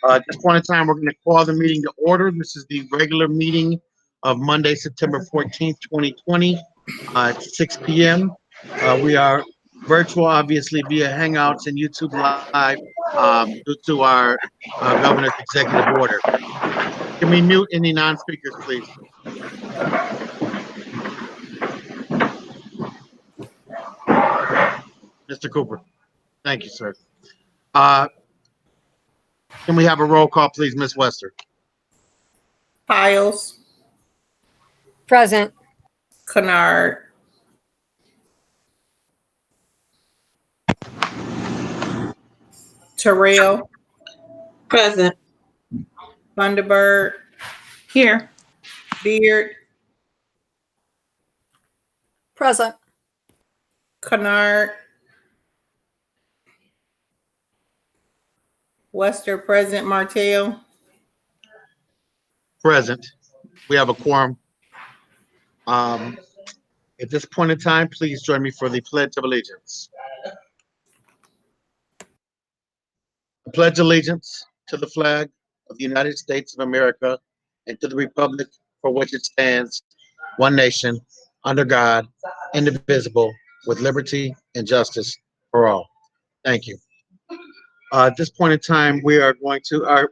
At this point in time, we're going to call the meeting to order. This is the regular meeting of Monday, September 14th, 2020, at 6 p.m. We are virtual, obviously, via Hangouts and YouTube Live due to our governor's executive order. Can we mute any non-speakers, please? Mr. Cooper. Thank you, sir. Can we have a roll call, please, Ms. Wester? Piles, Present. Kennard, Terrell, Present. Thunderbird, Here. Beard, Present. Kennard, Wester present, Martell, Present. We have a quorum. At this point in time, please join me for the Pledge of Allegiance. I pledge allegiance to the flag of the United States of America and to the republic for which it stands, one nation, under God, indivisible, with liberty and justice for all. Thank you. At this point in time, we are going to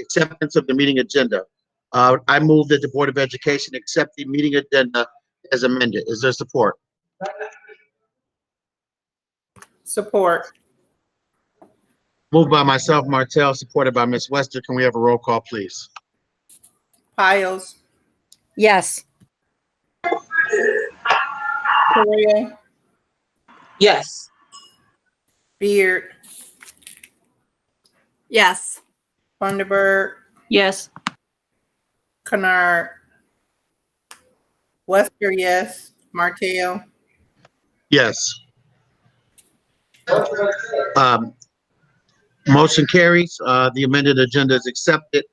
acceptance of the meeting agenda. I move that the Board of Education accept the meeting agenda as amended. Is there support? support. Moved by myself, Martell, supported by Ms. Wester. Can we have a roll call, please? Piles, Yes. Terrell, Yes. Beard, Yes. Thunderbird, Yes. Kennard, Wester, yes, Martell, Yes. Motion carries. The amended agenda is accepted.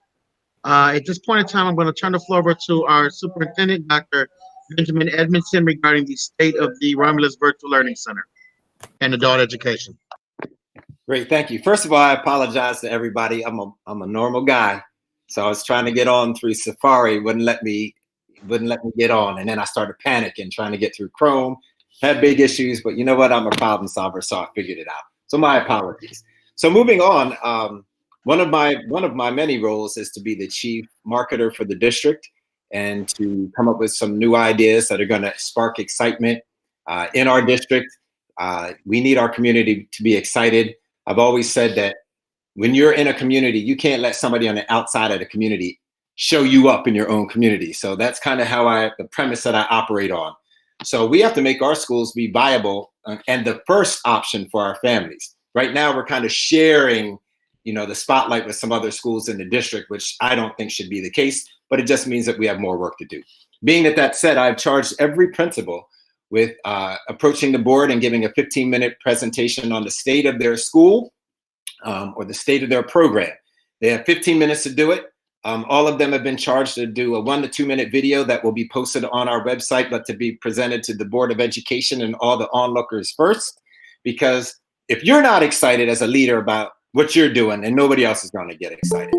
At this point in time, I'm going to turn the floor over to our superintendent, Dr. Benjamin Edmondson, regarding the state of the Romulus Virtual Learning Center and adult education. Great, thank you. First of all, I apologize to everybody. I'm a normal guy, so I was trying to get on through Safari, wouldn't let me get on, and then I started panicking trying to get through Chrome. Had big issues, but you know what? I'm a problem solver, so I figured it out. So my apologies. So moving on, one of my many roles is to be the chief marketer for the district and to come up with some new ideas that are going to spark excitement in our district. We need our community to be excited. I've always said that when you're in a community, you can't let somebody on the outside of the community show you up in your own community. So that's kind of the premise that I operate on. So we have to make our schools be viable and the first option for our families. Right now, we're kind of sharing, the spotlight with some other schools in the district, which I don't think should be the case, but it just means that we have more work to do. Being that said, I've charged every principal with approaching the board and giving a 15-minute presentation on the state of their school or the state of their program. They have 15 minutes to do it. All of them have been charged to do a 1 to 2 minute video that will be posted on our website, but to be presented to the Board of Education and all the onlookers first. Because if you're not excited as a leader about what you're doing, then nobody else is going to get excited.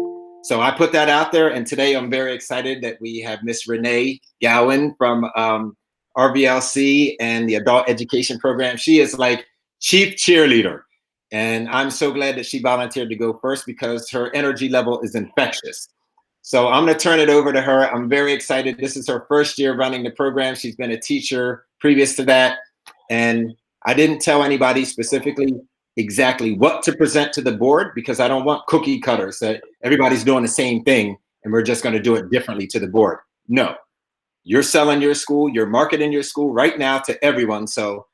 So I put that out there, and today I'm very excited that we have Miss Renee Gowan from RVLC and the Adult Education Program. She is like chief cheerleader, and I'm so glad that she volunteered to go first because her energy level is infectious. So I'm going to turn it over to her. I'm very excited. This is her first year running the program. She's been a teacher previous to that, and I didn't tell anybody specifically exactly what to present to the board because I don't want cookie cutters that everybody's doing the same thing and we're just going to do it differently to the board. No, you're selling your school, you're marketing your school right now to everyone, so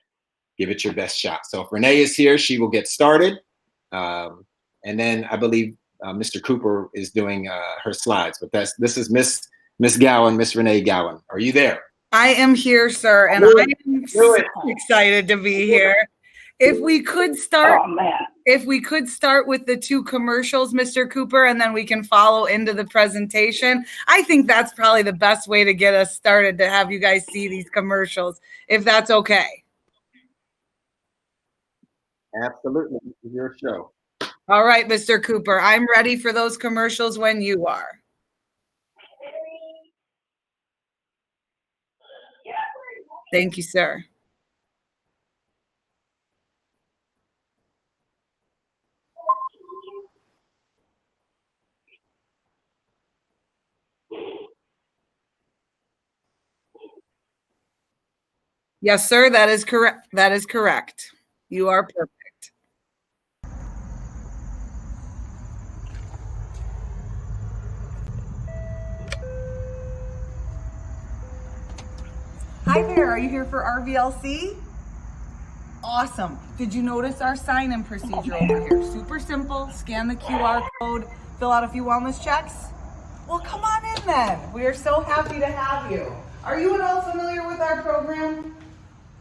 give it your best shot. So if Renee is here, she will get started. And then I believe Mr. Cooper is doing her slides, but this is Miss Gowan, Miss Renee Gowan. Are you there? I am here, sir, and I am so excited to be here. If we could start with the 2 commercials, Mr. Cooper, and then we can follow into the presentation. I think that's probably the best way to get us started, to have you guys see these commercials, if that's okay. Absolutely. This is your show. All right, Mr. Cooper, I'm ready for those commercials when you are. Thank you, sir. Yes, sir, that is correct. That is correct. You are perfect. Hi there, are you here for RVLC? Awesome. Did you notice our sign-in procedure over here? Super simple. Scan the QR code, fill out a few wellness checks. Well, come on in then. We are so happy to have you. Are you at all familiar with our program?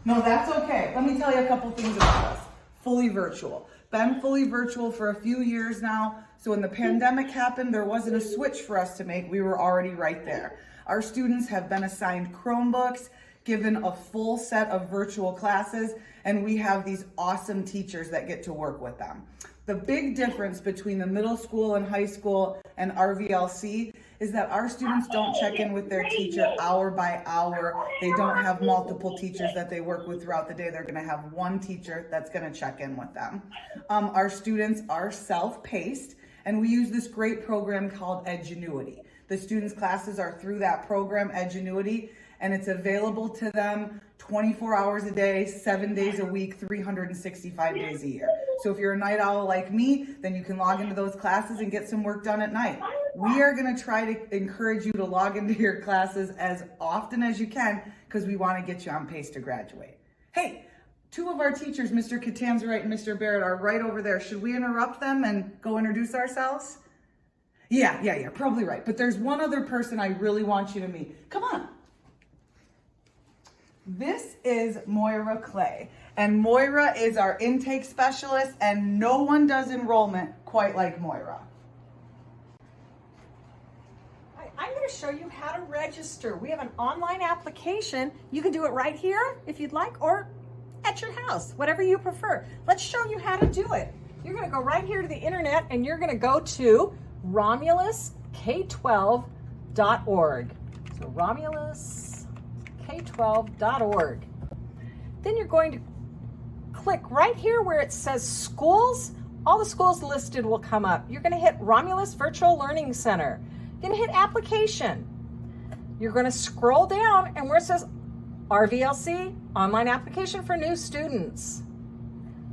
No, that's okay. Let me tell you a couple things about us. Fully virtual. Been fully virtual for a few years now. So when the pandemic happened, there wasn't a switch for us to make. We were already right there. Our students have been assigned Chromebooks, given a full set of virtual classes, and we have these awesome teachers that get to work with them. The big difference between the middle school and high school and RVLC is that our students don't check in with their teacher hour by hour. They don't have multiple teachers that they work with throughout the day. They're gonna have one teacher that's gonna check in with them. Our students are self-paced, and we use this great program called Edgenuity. The students' classes are through that program, Edgenuity, and it's available to them 24 hours a day, 7 days a week, 365 days a year. So if you're a night owl like me, then you can log into those classes and get some work done at night. We are gonna try to encourage you to log into your classes as often as you can because we wanna get you on pace to graduate. Hey, two of our teachers, Mr. Catanzarite and Mr. Barrett, are right over there. Should we interrupt them and go introduce ourselves? Yeah, probably right. But there's one other person I really want you to meet. Come on. This is Moira Clay, and Moira is our intake specialist, and no one does enrollment quite like Moira. I'm going to show you how to register. We have an online application. You can do it right here if you'd like, or at your house, whatever you prefer. Let's show you how to do it. You're going to go right here to the internet, and you're going to go to RomulusK12.org. So RomulusK12.org. Then you're going to click right here where it says schools. All the schools listed will come up. You're going to hit Romulus Virtual Learning Center. You're going to hit application. You're going to scroll down, and where it says RVLC, online application for new students.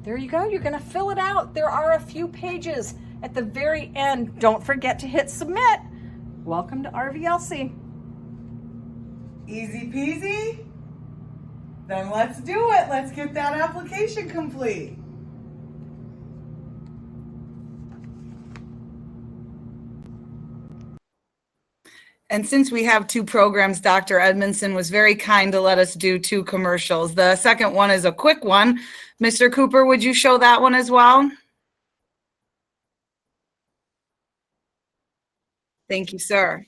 There you go. You're going to fill it out. There are a few pages at the very end. Don't forget to hit submit. Welcome to RVLC. Easy peasy? Then let's do it. Let's get that application complete. And since we have two programs, Dr. Edmondson was very kind to let us do two commercials. The second one is a quick one. Mr. Cooper, would you show that one as well? Thank you, sir.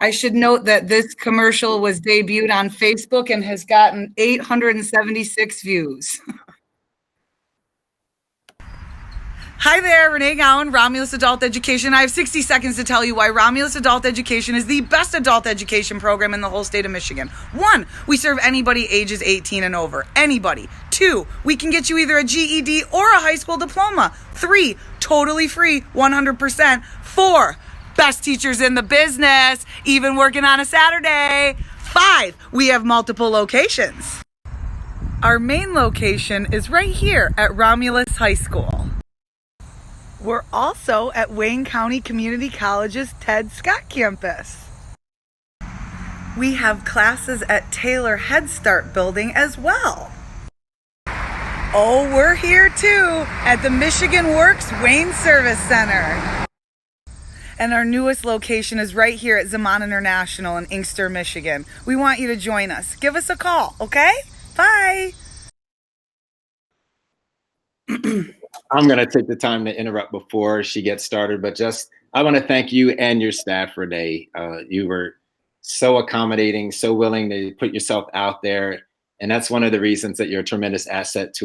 I should note that this commercial was debuted on Facebook and has gotten 876 views. Hi there, Renee Gowan, Romulus Adult Education. I have 60 seconds to tell you why Romulus Adult Education is the best adult education program in the whole state of Michigan. 1, we serve anybody ages 18 and over. Anybody. 2, we can get you either a GED or a high school diploma. 3, totally free, 100%. 4, best teachers in the business, even working on a Saturday. 5, we have multiple locations. Our main location is right here at Romulus High School. We're also at Wayne County Community College's Ted Scott campus. We have classes at Taylor Head Start building as well. Oh, we're here too at the Michigan Works Wayne Service Center. And our newest location is right here at Zaman International in Inkster, Michigan. We want you to join us. Give us a call, okay? Bye. I'm going to take the time to interrupt before she gets started, but I want to thank you and your staff, Renee. You were so accommodating, so willing to put yourself out there. And that's one of the reasons that you're a tremendous asset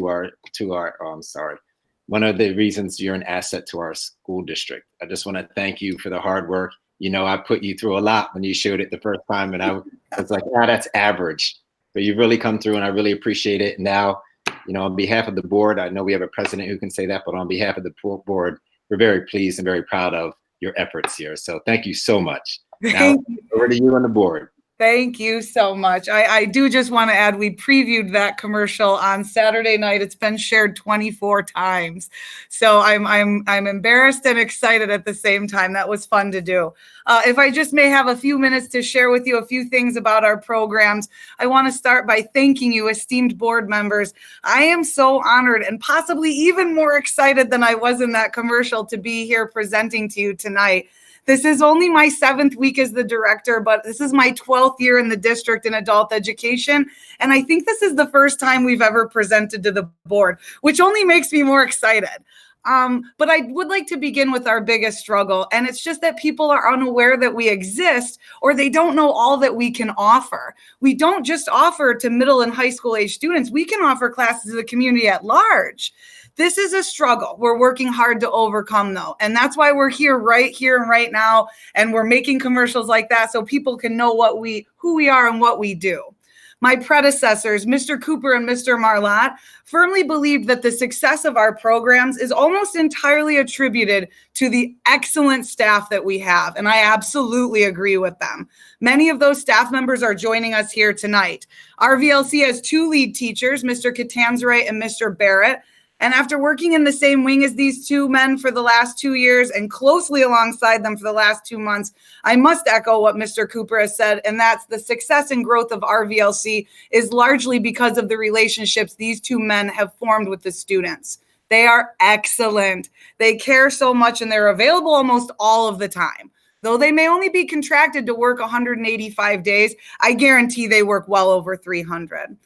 one of the reasons you're an asset to our school district. I just want to thank you for the hard work. You know, I put you through a lot when you showed it the first time, and I was like, that's average. But you've really come through, and I really appreciate it. Now, you know, on behalf of the board, I know we have a president who can say that, but on behalf of the board, we're very pleased and very proud of your efforts here. So thank you so much. Now, over to you on the board. Thank you so much. I do just want to add, we previewed that commercial on Saturday night. It's been shared 24 times. So I'm embarrassed and excited at the same time. That was fun to do. If I just may have a few minutes to share with you a few things about our programs, I want to start by thanking you, esteemed board members. I am so honored and possibly even more excited than I was in that commercial to be here presenting to you tonight. This is only my 7th week as the director, but this is my 12th year in the district in adult education. And I think this is the first time we've ever presented to the board, which only makes me more excited. But I would like to begin with our biggest struggle. And it's just that people are unaware that we exist, or they don't know all that we can offer. We don't just offer to middle and high school age students. We can offer classes to the community at large. This is a struggle we're working hard to overcome, though. And that's why we're here and right now. And we're making commercials like that so people can know who we are and what we do. My predecessors, Mr. Cooper and Mr. Marlatt, firmly believed that the success of our programs is almost entirely attributed to the excellent staff that we have. And I absolutely agree with them. Many of those staff members are joining us here tonight. Our VLC has 2 lead teachers, Mr. Catanzarite and Mr. Barrett. And after working in the same wing as these 2 men for the last 2 years and closely alongside them for the last 2 months, I must echo what Mr. Cooper has said, and that's the success and growth of our VLC is largely because of the relationships these 2 men have formed with the students. They are excellent. They care so much, and they're available almost all of the time. Though they may only be contracted to work 185 days, I guarantee they work well over 300.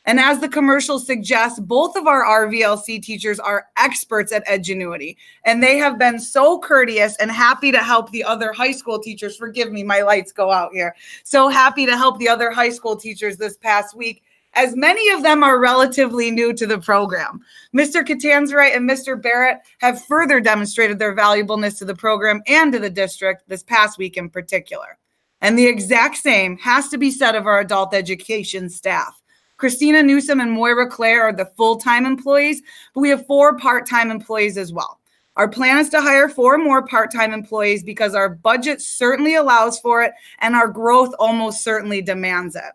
And as the commercial suggests, both of our RVLC teachers are experts at Edgenuity, and they have been so courteous and happy to help the other high school teachers. Forgive me, my lights go out here. So happy to help the other high school teachers this past week, as many of them are relatively new to the program. Mr. Catanzarite and Mr. Barrett have further demonstrated their valuableness to the program and to the district this past week in particular. And the exact same has to be said of our adult education staff. Christina Newsom and Moira Claire are the full-time employees, but we have 4 part-time employees as well. Our plan is to hire 4 more part-time employees because our budget certainly allows for it and our growth almost certainly demands it.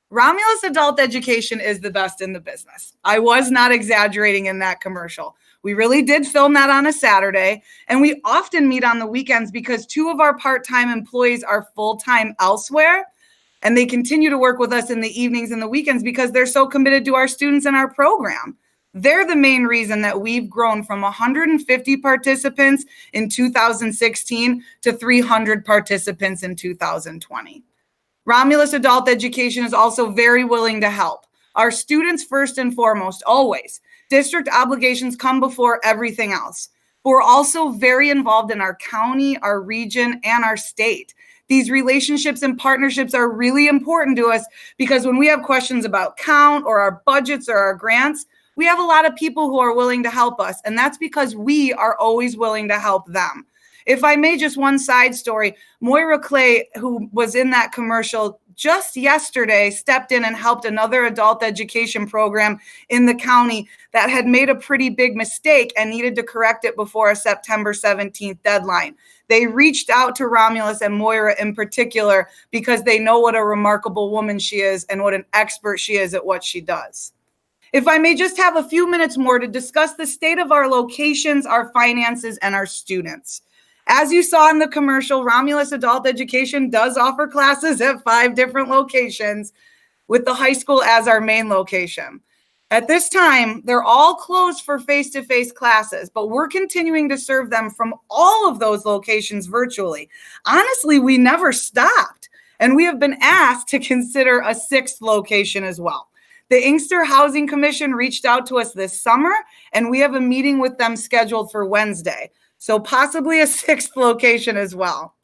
Romulus Adult Education is the best in the business. I was not exaggerating in that commercial. We really did film that on a Saturday, and we often meet on the weekends because 2 of our part-time employees are full-time elsewhere. And they continue to work with us in the evenings and the weekends because they're so committed to our students and our program. They're the main reason that we've grown from 150 participants in 2016 to 300 participants in 2020. Romulus Adult Education is also very willing to help. Our students first and foremost, always. District obligations come before everything else. But we're also very involved in our county, our region, and our state. These relationships and partnerships are really important to us because when we have questions about count or our budgets or our grants, we have a lot of people who are willing to help us. And that's because we are always willing to help them. If I may, just one side story, Moira Clay, who was in that commercial just yesterday, stepped in and helped another adult education program in the county that had made a pretty big mistake and needed to correct it before a September 17th deadline. They reached out to Romulus and Moira in particular because they know what a remarkable woman she is and what an expert she is at what she does. If I may just have a few minutes more to discuss the state of our locations, our finances, and our students. As you saw in the commercial, Romulus Adult Education does offer classes at 5 different locations, with the high school as our main location. At this time, they're all closed for face-to-face classes, but we're continuing to serve them from all of those locations virtually. Honestly, we never stopped, and we have been asked to consider a 6th location as well. The Inkster Housing Commission reached out to us this summer, and we have a meeting with them scheduled for Wednesday. So possibly a 6th location as well.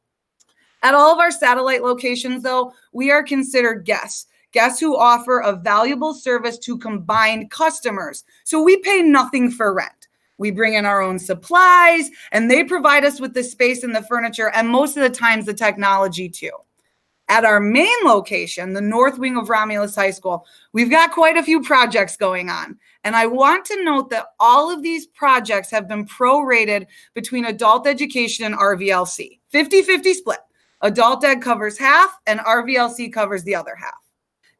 At all of our satellite locations, though, we are considered guests. Guess who offer a valuable service to combined customers? So we pay nothing for rent. We bring in our own supplies, and they provide us with the space and the furniture, and most of the times the technology too. At our main location, the north wing of Romulus High School, we've got quite a few projects going on. And I want to note that all of these projects have been prorated between adult education and RVLC. 50-50 split. Adult ed covers half and RVLC covers the other half.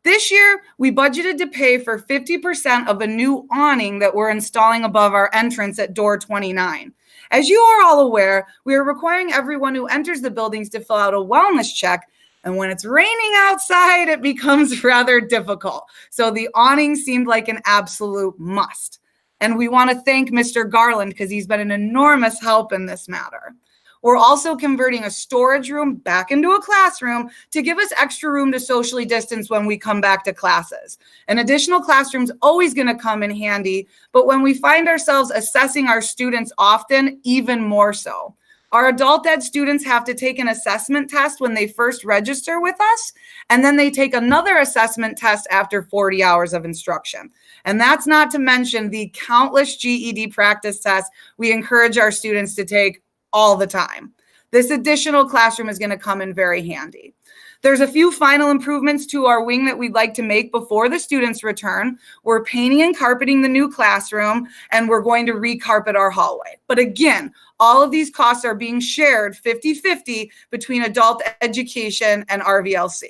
This year, we budgeted to pay for 50% of a new awning that we're installing above our entrance at door 29. As you are all aware, we are requiring everyone who enters the buildings to fill out a wellness check. And when it's raining outside, it becomes rather difficult. So the awning seemed like an absolute must. And we want to thank Mr. Garland because he's been an enormous help in this matter. We're also converting a storage room back into a classroom to give us extra room to socially distance when we come back to classes. An additional classroom's always going to come in handy, but when we find ourselves assessing our students often, even more so. Our adult ed students have to take an assessment test when they first register with us, and then they take another assessment test after 40 hours of instruction. And that's not to mention the countless GED practice tests we encourage our students to take all the time. This additional classroom is going to come in very handy. There's a few final improvements to our wing that we'd like to make before the students return. We're painting and carpeting the new classroom, and we're going to recarpet our hallway. But again, all of these costs are being shared 50-50 between adult education and RVLC.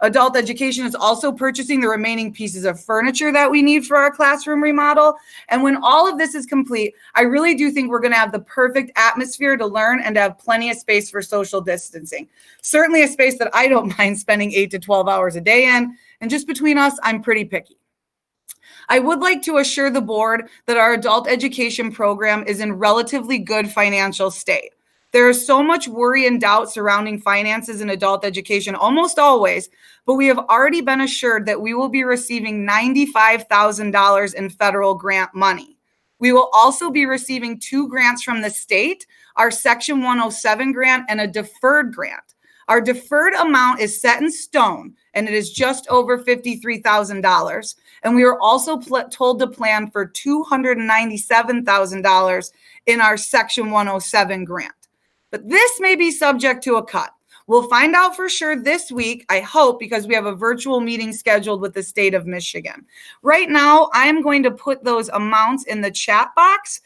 Adult education is also purchasing the remaining pieces of furniture that we need for our classroom remodel. And when all of this is complete, I really do think we're going to have the perfect atmosphere to learn and to have plenty of space for social distancing. Certainly a space that I don't mind spending 8 to 12 hours a day in. And just between us, I'm pretty picky. I would like to assure the board that our adult education program is in relatively good financial state. There is so much worry and doubt surrounding finances in adult education, almost always, but we have already been assured that we will be receiving $95,000 in federal grant money. We will also be receiving 2 grants from the state, our Section 107 grant and a deferred grant. Our deferred amount is set in stone, and it is just over $53,000. And we are also told to plan for $297,000 in our Section 107 grant. But this may be subject to a cut. We'll find out for sure this week, I hope, because we have a virtual meeting scheduled with the state of Michigan. Right now, I'm going to put those amounts in the chat box,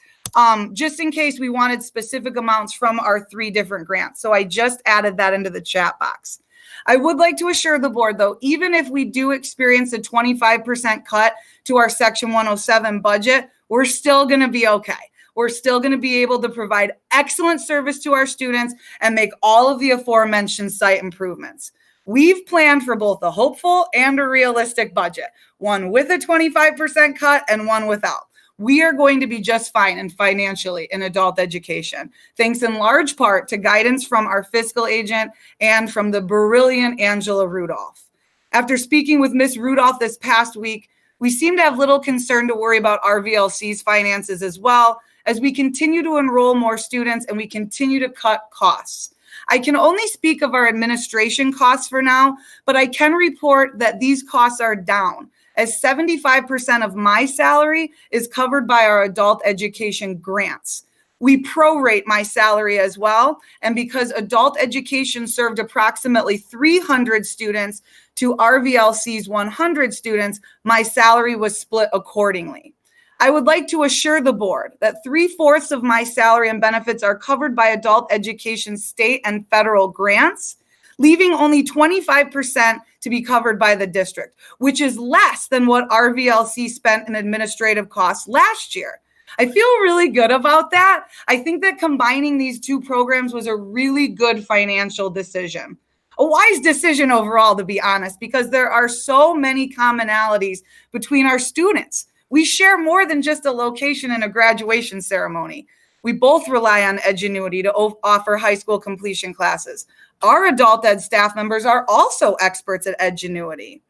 just in case we wanted specific amounts from our 3 different grants. So I just added that into the chat box. I would like to assure the board, though, even if we do experience a 25% cut to our Section 107 budget, we're still going to be okay. We're still going to be able to provide excellent service to our students and make all of the aforementioned site improvements. We've planned for both a hopeful and a realistic budget, one with a 25% cut and one without. We are going to be just fine and financially in adult education, thanks in large part to guidance from our fiscal agent and from the brilliant Angela Rudolph. After speaking with Ms. Rudolph this past week, we seem to have little concern to worry about RVLC's finances as well, as we continue to enroll more students and we continue to cut costs. I can only speak of our administration costs for now, but I can report that these costs are down, as 75% of my salary is covered by our adult education grants. We prorate my salary as well, and because adult education served approximately 300 students to RVLC's 100 students, my salary was split accordingly. I would like to assure the board that 3/4 of my salary and benefits are covered by adult education state and federal grants, leaving only 25% to be covered by the district, which is less than what RVLC spent in administrative costs last year. I feel really good about that. I think that combining these 2 programs was a really good financial decision. A wise decision overall, to be honest, because there are so many commonalities between our students. We share more than just a location and a graduation ceremony. We both rely on Edgenuity to offer high school completion classes. Our adult ed staff members are also experts at Edgenuity.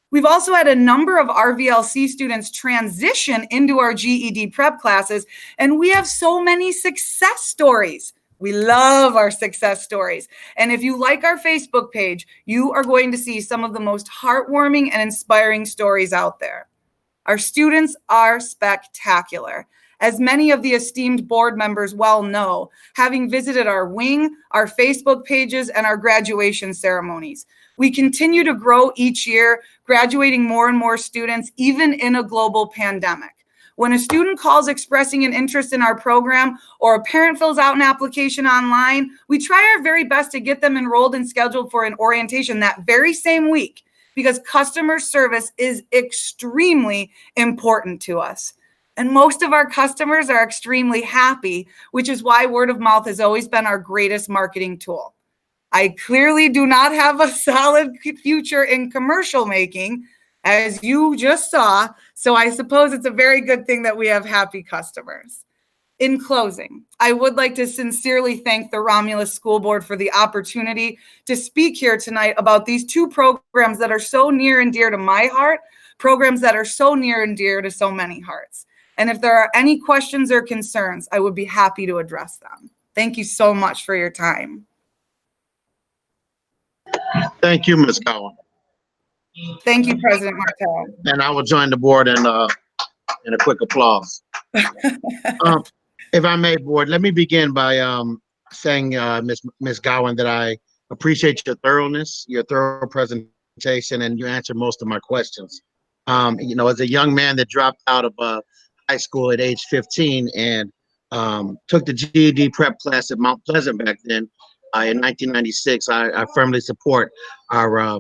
We've also had a number of RVLC students transition into our GED prep classes, and we have so many success stories. We love our success stories. And if you like our Facebook page, you are going to see some of the most heartwarming and inspiring stories out there. Our students are spectacular. As many of the esteemed board members well know, having visited our wing, our Facebook pages, and our graduation ceremonies, we continue to grow each year, graduating more and more students, even in a global pandemic. When a student calls expressing an interest in our program or a parent fills out an application online, we try our very best to get them enrolled and scheduled for an orientation that very same week, because customer service is extremely important to us. And most of our customers are extremely happy, which is why word of mouth has always been our greatest marketing tool. I clearly do not have a solid future in commercial making, as you just saw, so I suppose it's a very good thing that we have happy customers. In closing, I would like to sincerely thank the Romulus School Board for the opportunity to speak here tonight about these two programs that are so near and dear to my heart, programs that are so near and dear to so many hearts. And if there are any questions or concerns, I would be happy to address them. Thank you so much for your time. Thank you, Ms. Cowan. Thank you, President Martell. And I will join the board in a quick applause. If I may, board, let me begin by saying, Ms. Gowan, that I appreciate your thoroughness, your thorough presentation, and you answered most of my questions. As a young man that dropped out of high school at age 15 and took the GED prep class at Mount Pleasant back then, in 1996, I firmly support our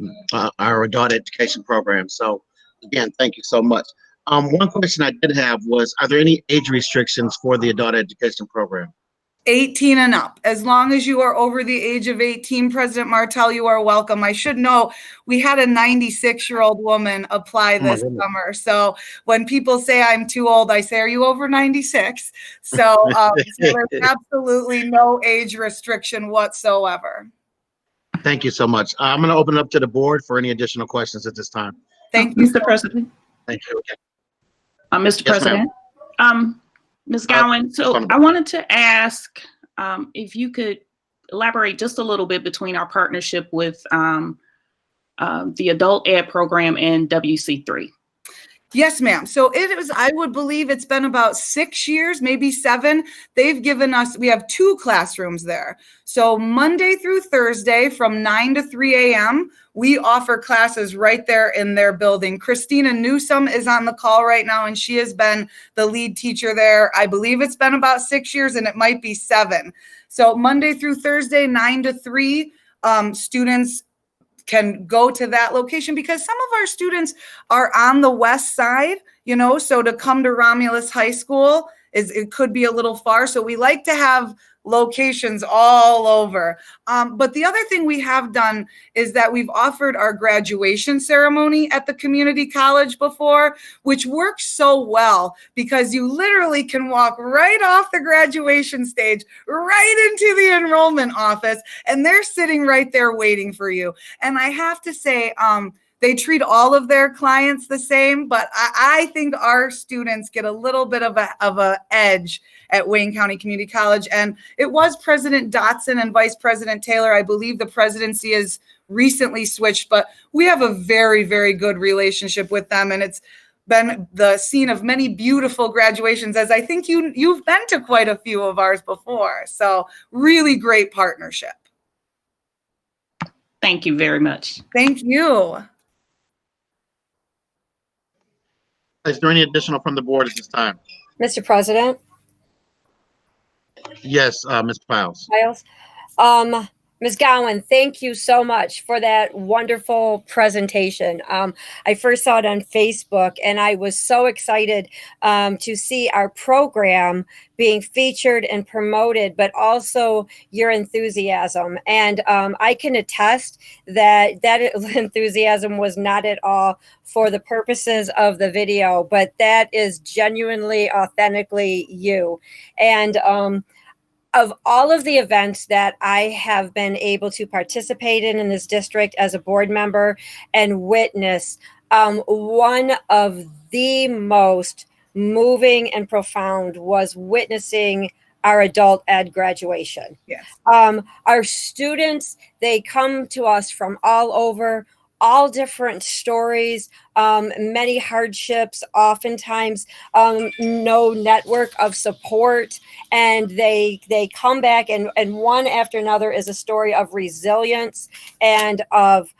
adult education program. So again, thank you so much. One question I did have was, are there any age restrictions for the adult education program? 18 and up. As long as you are over the age of 18, President Martell, you are welcome. I should know we had a 96-year-old woman apply this summer. So when people say I'm too old, I say, are you over 96? So there's absolutely no age restriction whatsoever. Thank you so much. I'm going to open it up to the board for any additional questions at this time. Thank you, Mr. President. Thank you. Mr. Yes, President. Ms. Gowan, so I wanted to ask if you could elaborate just a little bit between our partnership with the adult ed program and WC3. Yes, ma'am. So it was, I would believe it's been about 6 years, maybe 7. They've given us, we have 2 classrooms there. So Monday through Thursday from 9 to 3 a.m., we offer classes right there in their building. Christina Newsom is on the call right now, and she has been the lead teacher there. I believe it's been about 6 years, and it might be 7. So Monday through Thursday, 9 to 3, students can go to that location, because some of our students are on the west side, so to come to Romulus High School it could be a little far. So we like to have locations all over. But the other thing we have done is that we've offered our graduation ceremony at the community college before, which works so well because you literally can walk right off the graduation stage, right into the enrollment office, and they're sitting right there waiting for you. And I have to say, they treat all of their clients the same, but I think our students get a little bit of a edge at Wayne County Community College. And it was President Dotson and Vice President Taylor. I believe the presidency has recently switched, but we have a very, very good relationship with them. And it's been the scene of many beautiful graduations, as I think you've been to quite a few of ours before. So really great partnership. Thank you very much. Thank you. Is there any additional from the board at this time? Mr. President, Yes, Ms. Piles. Miles. Ms. Gowan, thank you so much for that wonderful presentation. I first saw it on Facebook, and I was so excited to see our program being featured and promoted, but also your enthusiasm. And I can attest that enthusiasm was not at all for the purposes of the video, but that is genuinely, authentically you. And of all of the events that I have been able to participate in this district as a board member and witness, one of the most moving and profound was witnessing our adult ed graduation. Yes. Our students, they come to us from all over, all different stories, many hardships, oftentimes no network of support, and they come back, and one after another is a story of resilience and of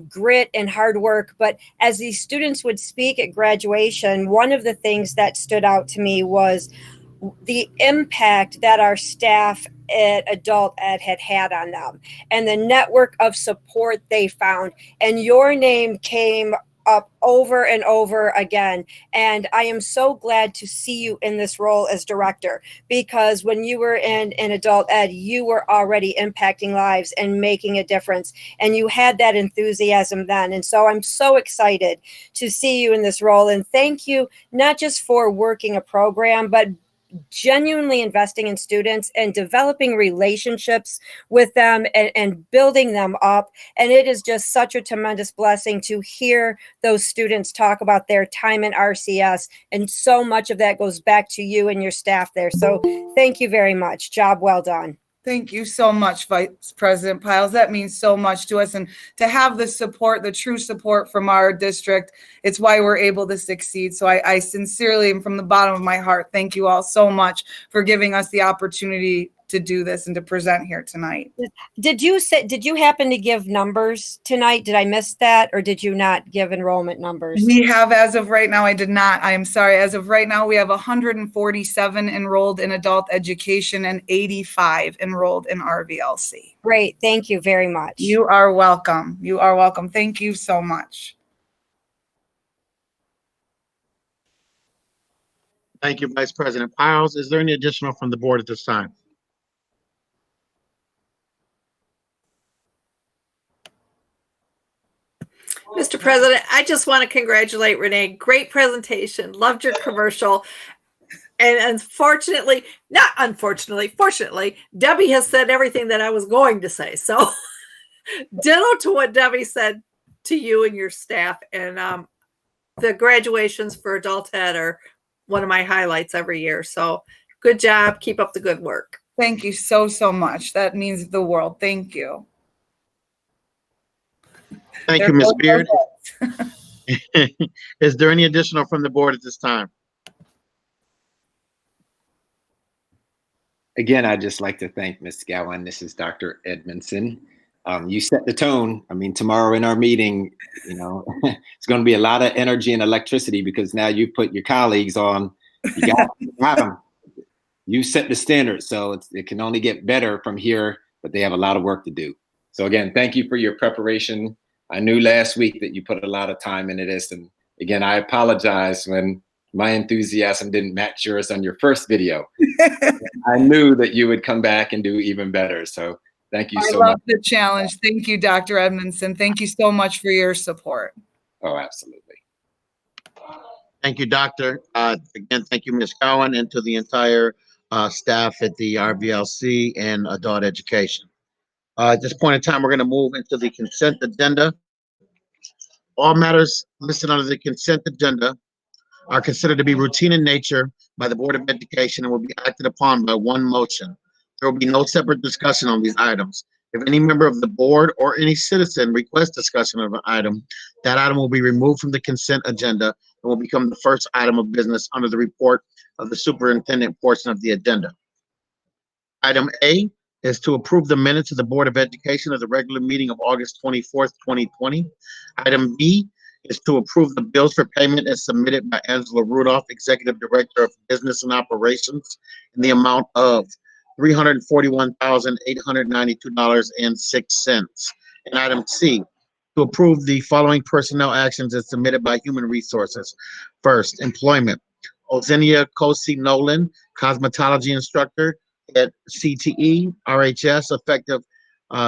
grit and hard work. But as these students would speak at graduation, one of the things that stood out to me was the impact that our staff at Adult Ed had on them and the network of support they found. And your name came up over and over again. And I am so glad to see you in this role as director, because when you were in Adult Ed, you were already impacting lives and making a difference. And you had that enthusiasm then. And so I'm so excited to see you in this role. And thank you, not just for working a program, but genuinely investing in students and developing relationships with them and building them up. And it is just such a tremendous blessing to hear those students talk about their time in RCS. And so much of that goes back to you and your staff there. So thank you very much. Job well done. Thank you so much, Vice President Piles. That means so much to us. And to have the support, the true support from our district, it's why we're able to succeed. So I sincerely, and from the bottom of my heart, thank you all so much for giving us the opportunity to do this and to present here tonight. Did you happen to give numbers tonight? Did I miss that? Or did you not give enrollment numbers? We have, as of right now, I did not. I am sorry. As of right now, we have 147 enrolled in adult education and 85 enrolled in RVLC. Great. Thank you very much. You are welcome. You are welcome. Thank you so much. Thank you, Vice President Piles. Is there any additional from the board at this time? Mr. President, I just want to congratulate Renee. Great presentation. Loved your commercial. And fortunately, Debbie has said everything that I was going to say. So ditto to what Debbie said to you and your staff. And the graduations for Adult Ed are one of my highlights every year. So good job. Keep up the good work. Thank you so, so much. That means the world. Thank you. Thank you, Ms. Beard. Is there any additional from the board at this time? Again, I'd just like to thank Ms. Gowan. This is Dr. Edmondson. You set the tone. I mean, tomorrow in our meeting, it's going to be a lot of energy and electricity because now you put your colleagues on. You got them. You set the standard, so it can only get better from here, but they have a lot of work to do. So again, thank you for your preparation. I knew last week that you put a lot of time into this. And again, I apologize when my enthusiasm didn't match yours on your first video. I knew that you would come back and do even better. So thank you so much. I love the challenge. Thank you, Dr. Edmondson. Thank you so much for your support. Oh, absolutely. Thank you, Doctor. Again, thank you, Ms. Cowan, and to the entire staff at the RVLC and Adult Education. At this point in time, we're going to move into the consent agenda. All matters listed under the consent agenda are considered to be routine in nature by the Board of Education and will be acted upon by one motion. There will be no separate discussion on these items. If any member of the board or any citizen requests discussion of an item, that item will be removed from the consent agenda and will become the first item of business under the report of the superintendent portion of the agenda. Item A is to approve the minutes of the Board of Education of the regular meeting of August 24th, 2020. Item B is to approve the bills for payment as submitted by Angela Rudolph, Executive Director of Business and Operations, in the amount of $341,892.06. And item C, to approve the following personnel actions as submitted by Human Resources. First, employment. Ozenia Kosi Nolan, cosmetology instructor at CTE RHS, effective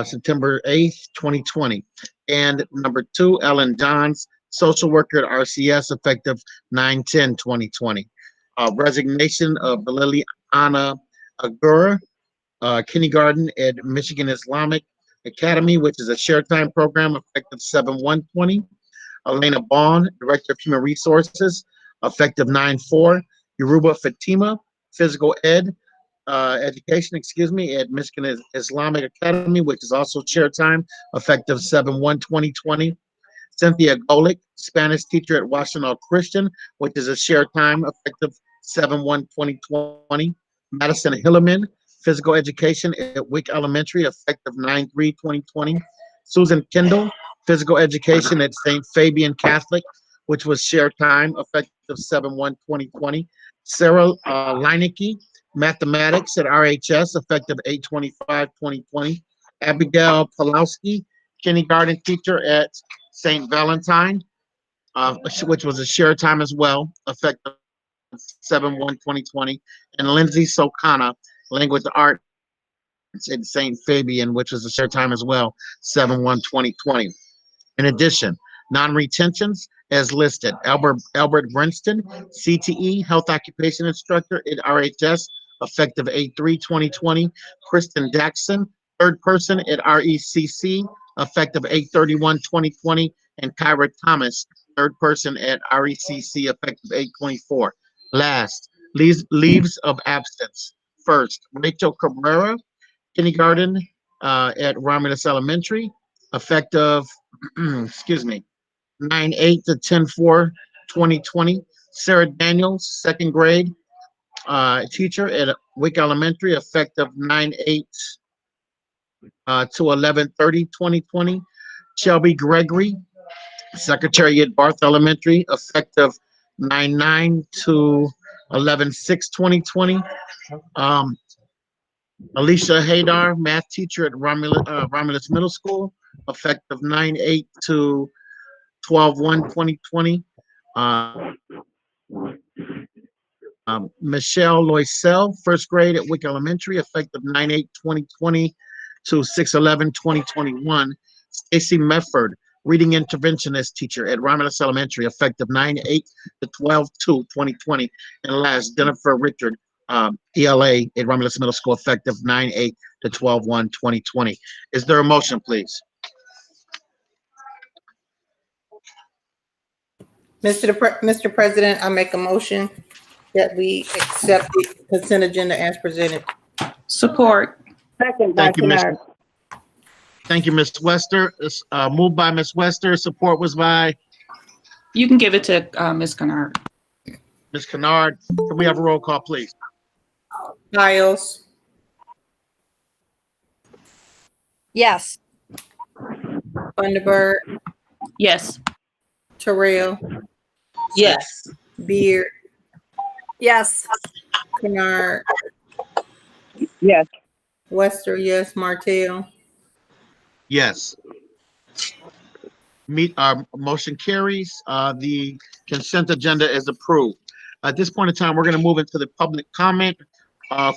September 8th, 2020. And number 2, Ellen Johns, social worker at RCS, effective 9/10/2020. Resignation of Liliana Agura, kindergarten at Michigan Islamic Academy, which is a share time program, effective 7/1/20. Elena Bond, Director of Human Resources, effective 9/4. Yoruba Fatima, physical ed, Education, at Michigan Islamic Academy, which is also chair time, effective 7/1/2020. Cynthia Golick, Spanish teacher at Washington Christian, which is a share time, effective 7/1/2020. Madison Hillerman, physical education at Wick Elementary, effective 9/3/2020. Susan Kendall, physical education at St. Fabian Catholic, which was share time, effective 7/1/2020. Sarah Leinecke, mathematics at RHS, effective 8/25/2020. Abigail Pulowski, kindergarten teacher at St. Valentine, which was a share time as well, effective 7/1/2020. And Lindsay Sokana, language arts at St. Fabian, which was a share time as well, 7/1/2020. In addition, non-retentions as listed: Albert Brinston, CTE, health occupation instructor at RHS, effective 8/3/2020. Kristen Daxon, third person at RECC, effective 8/31/2020. And Kyra Thomas, third person at RECC, effective 8/24. Last, leaves of absence. First, Rachel Cabrera, kindergarten at Romulus Elementary, effective 9/8 to 10/4/2020. Sarah Daniels, second grade teacher at Wick Elementary, effective 9/8 to 11/30/2020. Shelby Gregory, secretary at Barth Elementary, effective 9/9 to 11/6/2020. Alicia Haydar, math teacher at Romulus Middle School, effective 9/8 to 12/1/2020. Michelle Loisel, first grade at Wick Elementary, effective 9/8/2020 to 6/11/2021. Stacy Medford, reading interventionist teacher at Romulus Elementary, effective 9/8 to 12/2/2020. And last, Jennifer Richard, ELA at Romulus Middle School, effective 9/8 to 12/1/2020. Is there a motion, please? Mr. President, I make a motion that we accept the consent agenda as presented. Support. Thank you, Ms. Thank you, Ms. Wester. Moved by Ms. Wester. Support was by You can give it to Ms. Kennard. Ms. Kennard. Can we have a roll call, please? Biles, Yes. Thunderbird, Yes. Terrell, Yes. Beard, Yes. Kennard, Yes. Wester, yes, Martell. Yes. Motion carries. The consent agenda is approved. At this point in time, we're going to move into the public comment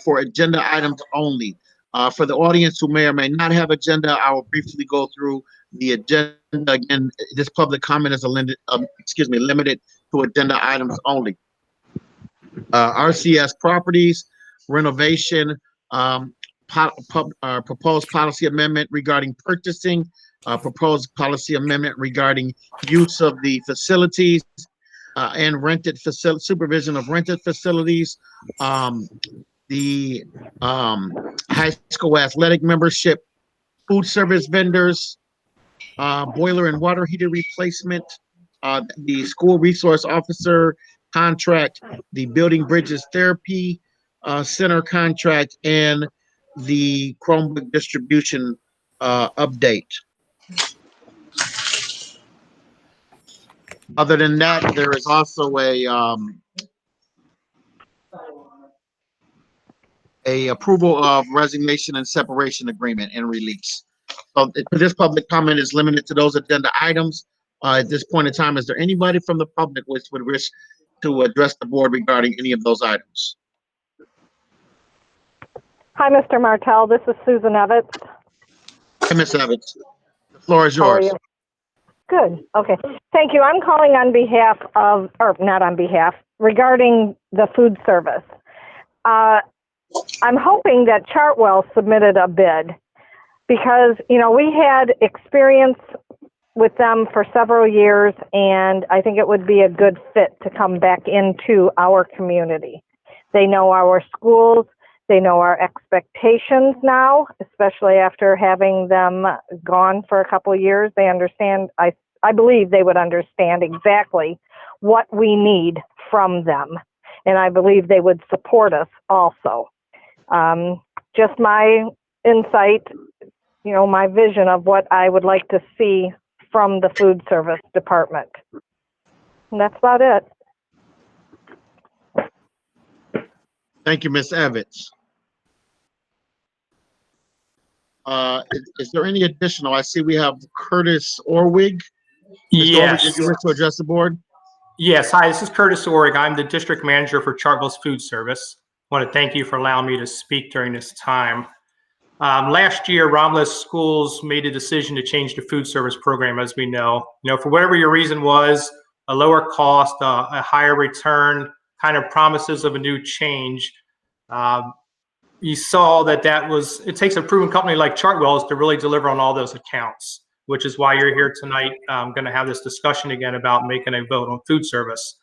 for agenda items only. For the audience who may or may not have agenda, I will briefly go through the agenda. Again, this public comment is limited to agenda items only. RCS properties, renovation, proposed policy amendment regarding purchasing, proposed policy amendment regarding use of the facilities and rented facility, supervision of rented facilities, the high school athletic membership, food service vendors, boiler and water heater replacement, the school resource officer contract, the building bridges therapy center contract, and the Chromebook distribution update. Other than that, there is also a approval of resignation and separation agreement and release. So this public comment is limited to those agenda items. At this point in time, is there anybody from the public which would wish to address the board regarding any of those items? Hi, Mr. Martell. This is Susan Evans. Hi, Ms. Evans. The floor is How are yours. you? Good. Okay. Thank you. I'm calling on behalf of, or not on behalf, regarding the food service. I'm hoping that Chartwell submitted a bid because, you know, we had experience with them for several years, and I think it would be a good fit to come back into our community. They know our schools. They know our expectations now, especially after having them gone for a couple of years. They understand, I believe they would understand exactly what we need from them. And I believe they would support us also. Just my insight, my vision of what I would like to see from the food service department. And that's about it. Thank you, Ms. Evans. Is there any additional? I see we have Curtis Orwig. Mr. Orwig, did you wish to address the board? Yes. Hi, this is Curtis Orwig. I'm the district manager for Chartwell's Food Service. I want to thank you for allowing me to speak during this time. Last year, Romulus Schools made a decision to change the food service program, as we know. For whatever your reason was, a lower cost, a higher return, kind of promises of a new change. You saw that it takes a proven company like Chartwell's to really deliver on all those accounts, which is why you're here tonight. I'm going to have this discussion again about making a vote on food service.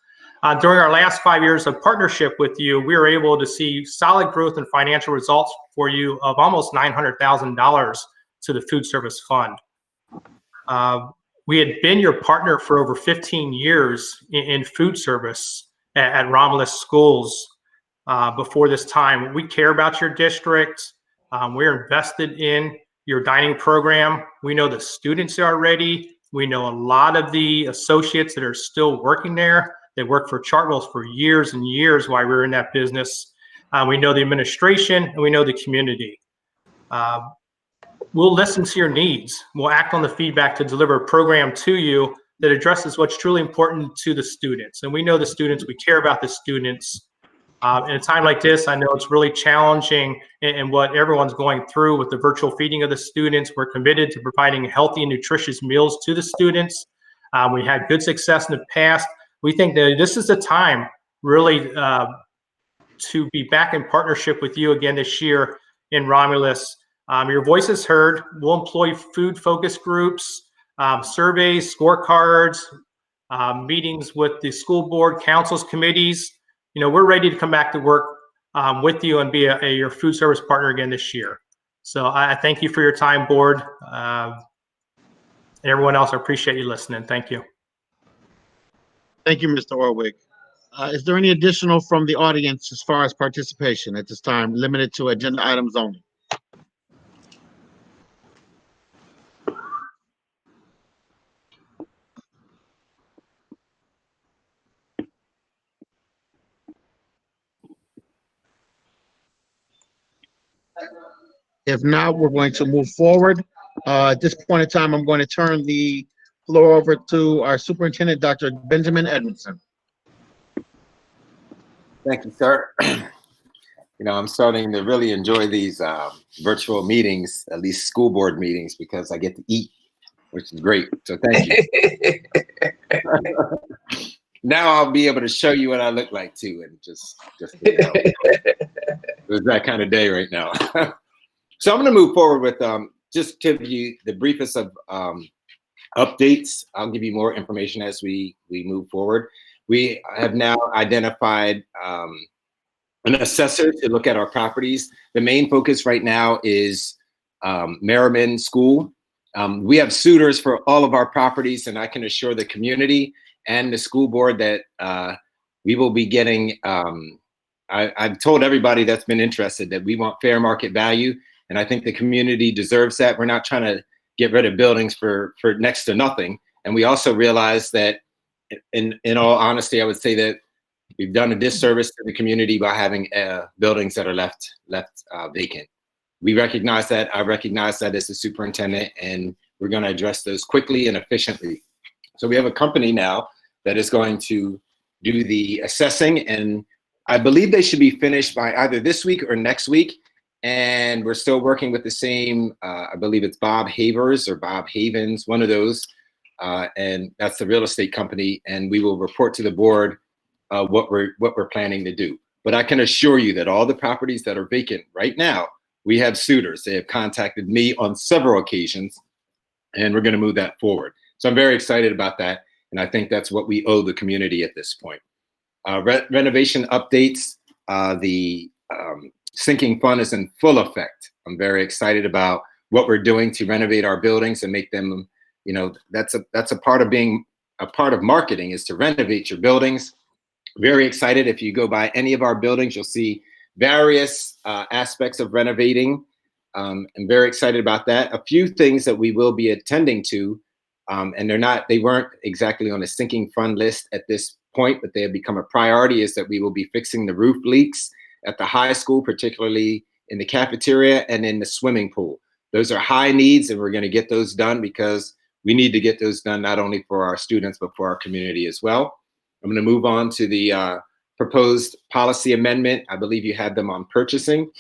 During our last 5 years of partnership with you, we were able to see solid growth and financial results for you of almost $900,000 to the food service fund. We had been your partner for over 15 years in food service at Romulus Schools before this time. We care about your district. We're invested in your dining program. We know the students are ready. We know a lot of the associates that are still working there. They worked for Chartwell's for years and years while we were in that business. We know the administration and we know the community. We'll listen to your needs. We'll act on the feedback to deliver a program to you that addresses what's truly important to the students. And we know the students, we care about the students. In a time like this, I know it's really challenging in what everyone's going through with the virtual feeding of the students. We're committed to providing healthy and nutritious meals to the students. We had good success in the past. We think that this is the time really to be back in partnership with you again this year in Romulus. Your voice is heard. We'll employ food focus groups, surveys, scorecards, meetings with the school board, councils, committees. We're ready to come back to work with you and be your food service partner again this year. So I thank you for your time, board. And everyone else, I appreciate you listening. Thank you. Thank you, Mr. Orwig. Is there any additional from the audience as far as participation at this time, limited to agenda items only? If not, we're going to move forward. At this point in time, I'm going to turn the floor over to our superintendent, Dr. Benjamin Edmondson. Thank you, sir. I'm starting to really enjoy these virtual meetings, at least school board meetings, because I get to eat, which is great. So thank you. Now I'll be able to show you what I look like too, and just it was that kind of day right now. So I'm going to move forward with just to give you the briefest of updates. I'll give you more information as we move forward. We have now identified an assessor to look at our properties. The main focus right now is Merriman School. We have suitors for all of our properties, and I can assure the community and the school board that we will be getting, I've told everybody that's been interested that we want fair market value, and I think the community deserves that. We're not trying to get rid of buildings for next to nothing. And we also realize that, in all honesty, I would say that we've done a disservice to the community by having buildings that are left vacant. We recognize that. I recognize that as the superintendent, and we're going to address those quickly and efficiently. So we have a company now that is going to do the assessing, and I believe they should be finished by either this week or next week. And we're still working with the same, I believe it's Bob Havers or Bob Havens, one of those. And that's the real estate company. And we will report to the board what we're planning to do. But I can assure you that all the properties that are vacant right now, we have suitors. They have contacted me on several occasions, and we're going to move that forward. So I'm very excited about that. And I think that's what we owe the community at this point. Renovation updates, the sinking fund is in full effect. I'm very excited about what we're doing to renovate our buildings and make them, you know, that's a part of being a part of marketing, is to renovate your buildings. Very excited. If you go by any of our buildings, you'll see various aspects of renovating. I'm very excited about that. A few things that we will be attending to, and they weren't exactly on the sinking fund list at this point, but they have become a priority, is that we will be fixing the roof leaks at the high school, particularly in the cafeteria and in the swimming pool. Those are high needs, and we're going to get those done because we need to get those done not only for our students, but for our community as well. I'm going to move on to the proposed policy amendment. I believe you had them on purchasing.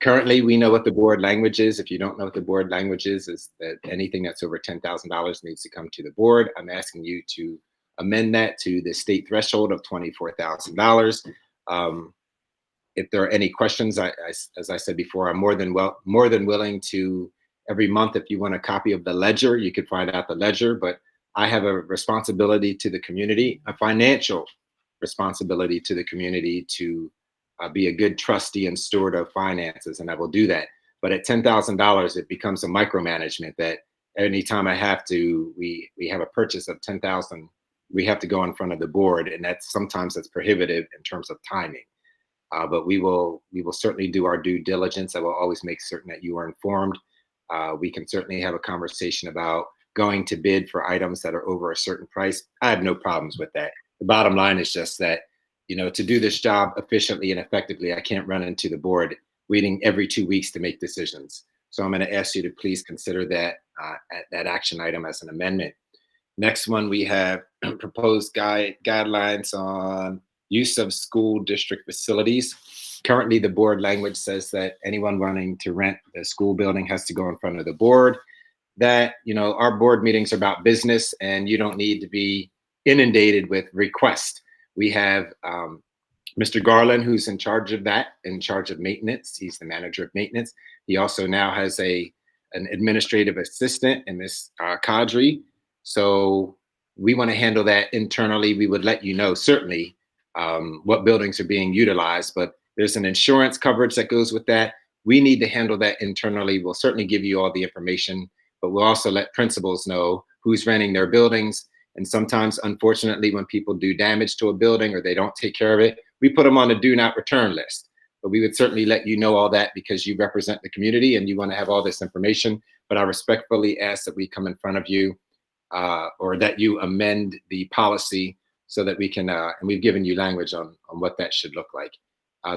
Currently, we know what the board language is. If you don't know what the board language is that anything that's over $10,000 needs to come to the board. I'm asking you to amend that to the state threshold of $24,000. If there are any questions, as I said before, I'm more than willing to, every month, if you want a copy of the ledger, you could find out the ledger, but I have a responsibility to the community, a financial responsibility to the community to be a good trustee and steward of finances, and I will do that. But at $10,000, it becomes a micromanagement that anytime we have a purchase of $10,000, we have to go in front of the board, and sometimes that's prohibitive in terms of timing. But we will certainly do our due diligence. I will always make certain that you are informed. We can certainly have a conversation about going to bid for items that are over a certain price. I have no problems with that. The bottom line is just that, you know, to do this job efficiently and effectively, I can't run into the board waiting every 2 weeks to make decisions. So I'm going to ask you to please consider that action item as an amendment. Next one, we have proposed guidelines on use of school district facilities. Currently, the board language says that anyone wanting to rent the school building has to go in front of the board. That, you know, our board meetings are about business, and you don't need to be inundated with requests. We have Mr. Garland, who's in charge of that, in charge of maintenance. He's the manager of maintenance. He also now has an administrative assistant in Ms. Kadri. So we want to handle that internally. We would let you know, certainly, what buildings are being utilized, but there's an insurance coverage that goes with that. We need to handle that internally. We'll certainly give you all the information, but we'll also let principals know who's renting their buildings. And sometimes, unfortunately, when people do damage to a building or they don't take care of it, we put them on a do not return list. But we would certainly let you know all that because you represent the community and you want to have all this information. But I respectfully ask that we come in front of you or that you amend the policy so that we can, and we've given you language on what that should look like.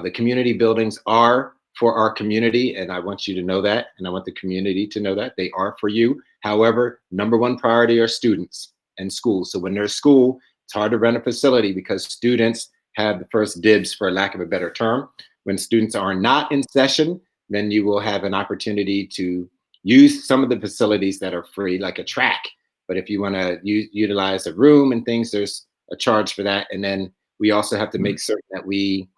The community buildings are for our community, and I want you to know that, and I want the community to know that. They are for you. However, number one priority are students and schools. So when there's school, it's hard to rent a facility because students have the first dibs, for lack of a better term. When students are not in session, then you will have an opportunity to use some of the facilities that are free, like a track. But if you want to utilize a room and things, there's a charge for that. And then we also have to make certain that we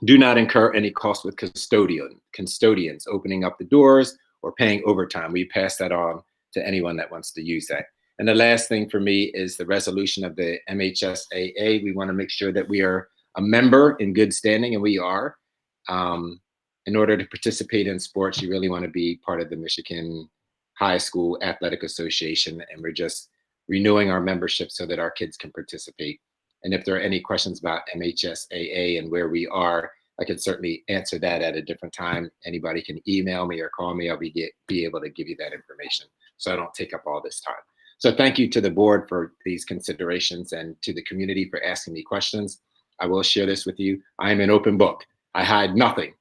do not incur any cost with custodians opening up the doors or paying overtime. We pass that on to anyone that wants to use that. And the last thing for me is the resolution of the MHSAA. We want to make sure that we are a member in good standing, and we are. In order to participate in sports, you really want to be part of the Michigan High School Athletic Association, and we're just renewing our membership so that our kids can participate. And if there are any questions about MHSAA and where we are, I can certainly answer that at a different time. Anybody can email me or call me. I'll be able to give you that information so I don't take up all this time. So thank you to the board for these considerations and to the community for asking me questions. I will share this with you. I am an open book. I hide nothing,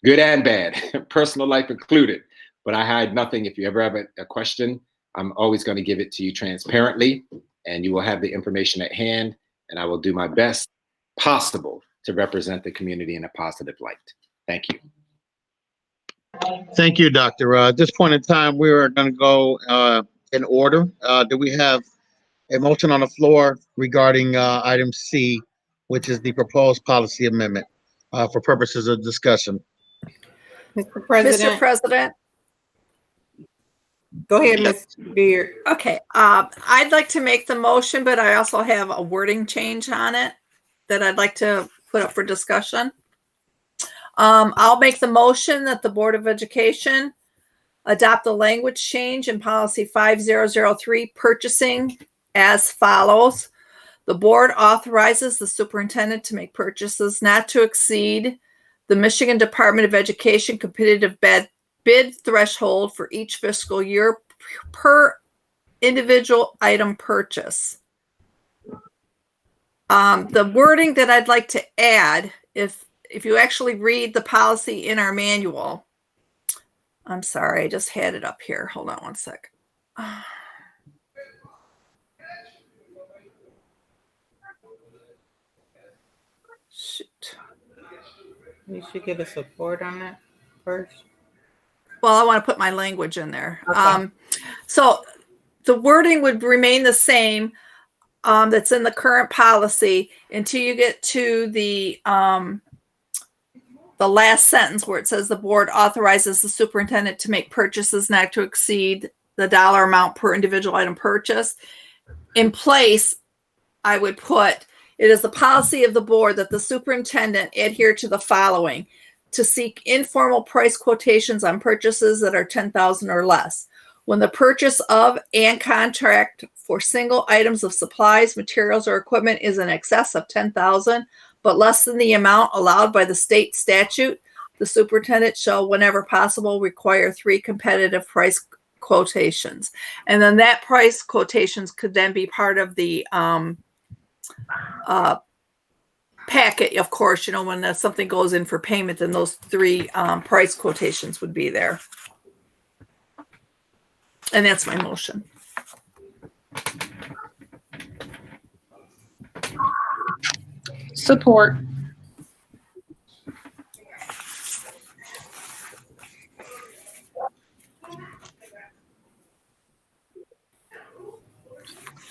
good and bad, personal life included, but I hide nothing. If you ever have a question, I'm always going to give it to you transparently, and you will have the information at hand, and I will do my best possible to represent the community in a positive light. Thank you. Thank you, Doctor. At this point in time, we are going to go in order. Do we have a motion on the floor regarding item C, which is the proposed policy amendment for purposes of discussion? Mr. President. Mr. President. Go ahead, Ms. Beard. Okay, I'd like to make the motion, but I also have a wording change on it that I'd like to put up for discussion. I'll make the motion that the Board of Education adopt the language change in policy 5003 purchasing as follows. The board authorizes the superintendent to make purchases not to exceed the Michigan Department of Education competitive bid threshold for each fiscal year per individual item purchase. The wording that I'd like to add, if you actually read the policy in our manual, I'm sorry, I just had it up here. Hold on one sec. Shoot. You should get a support on that first. Well, I want to put my language in there. Okay. So the wording would remain the same that's in the current policy until you get to the last sentence where it says the board authorizes the superintendent to make purchases not to exceed the dollar amount per individual item purchased. In place, I would put, it is the policy of the board that the superintendent adhere to the following: to seek informal price quotations on purchases that are $10,000 or less. When the purchase of and contract for single items of supplies, materials, or equipment is in excess of $10,000, but less than the amount allowed by the state statute, the superintendent shall, whenever possible, require 3 competitive price quotations. And then that price quotations could then be part of the packet, of course, when something goes in for payment, then those 3 price quotations would be there. And that's my motion. Support.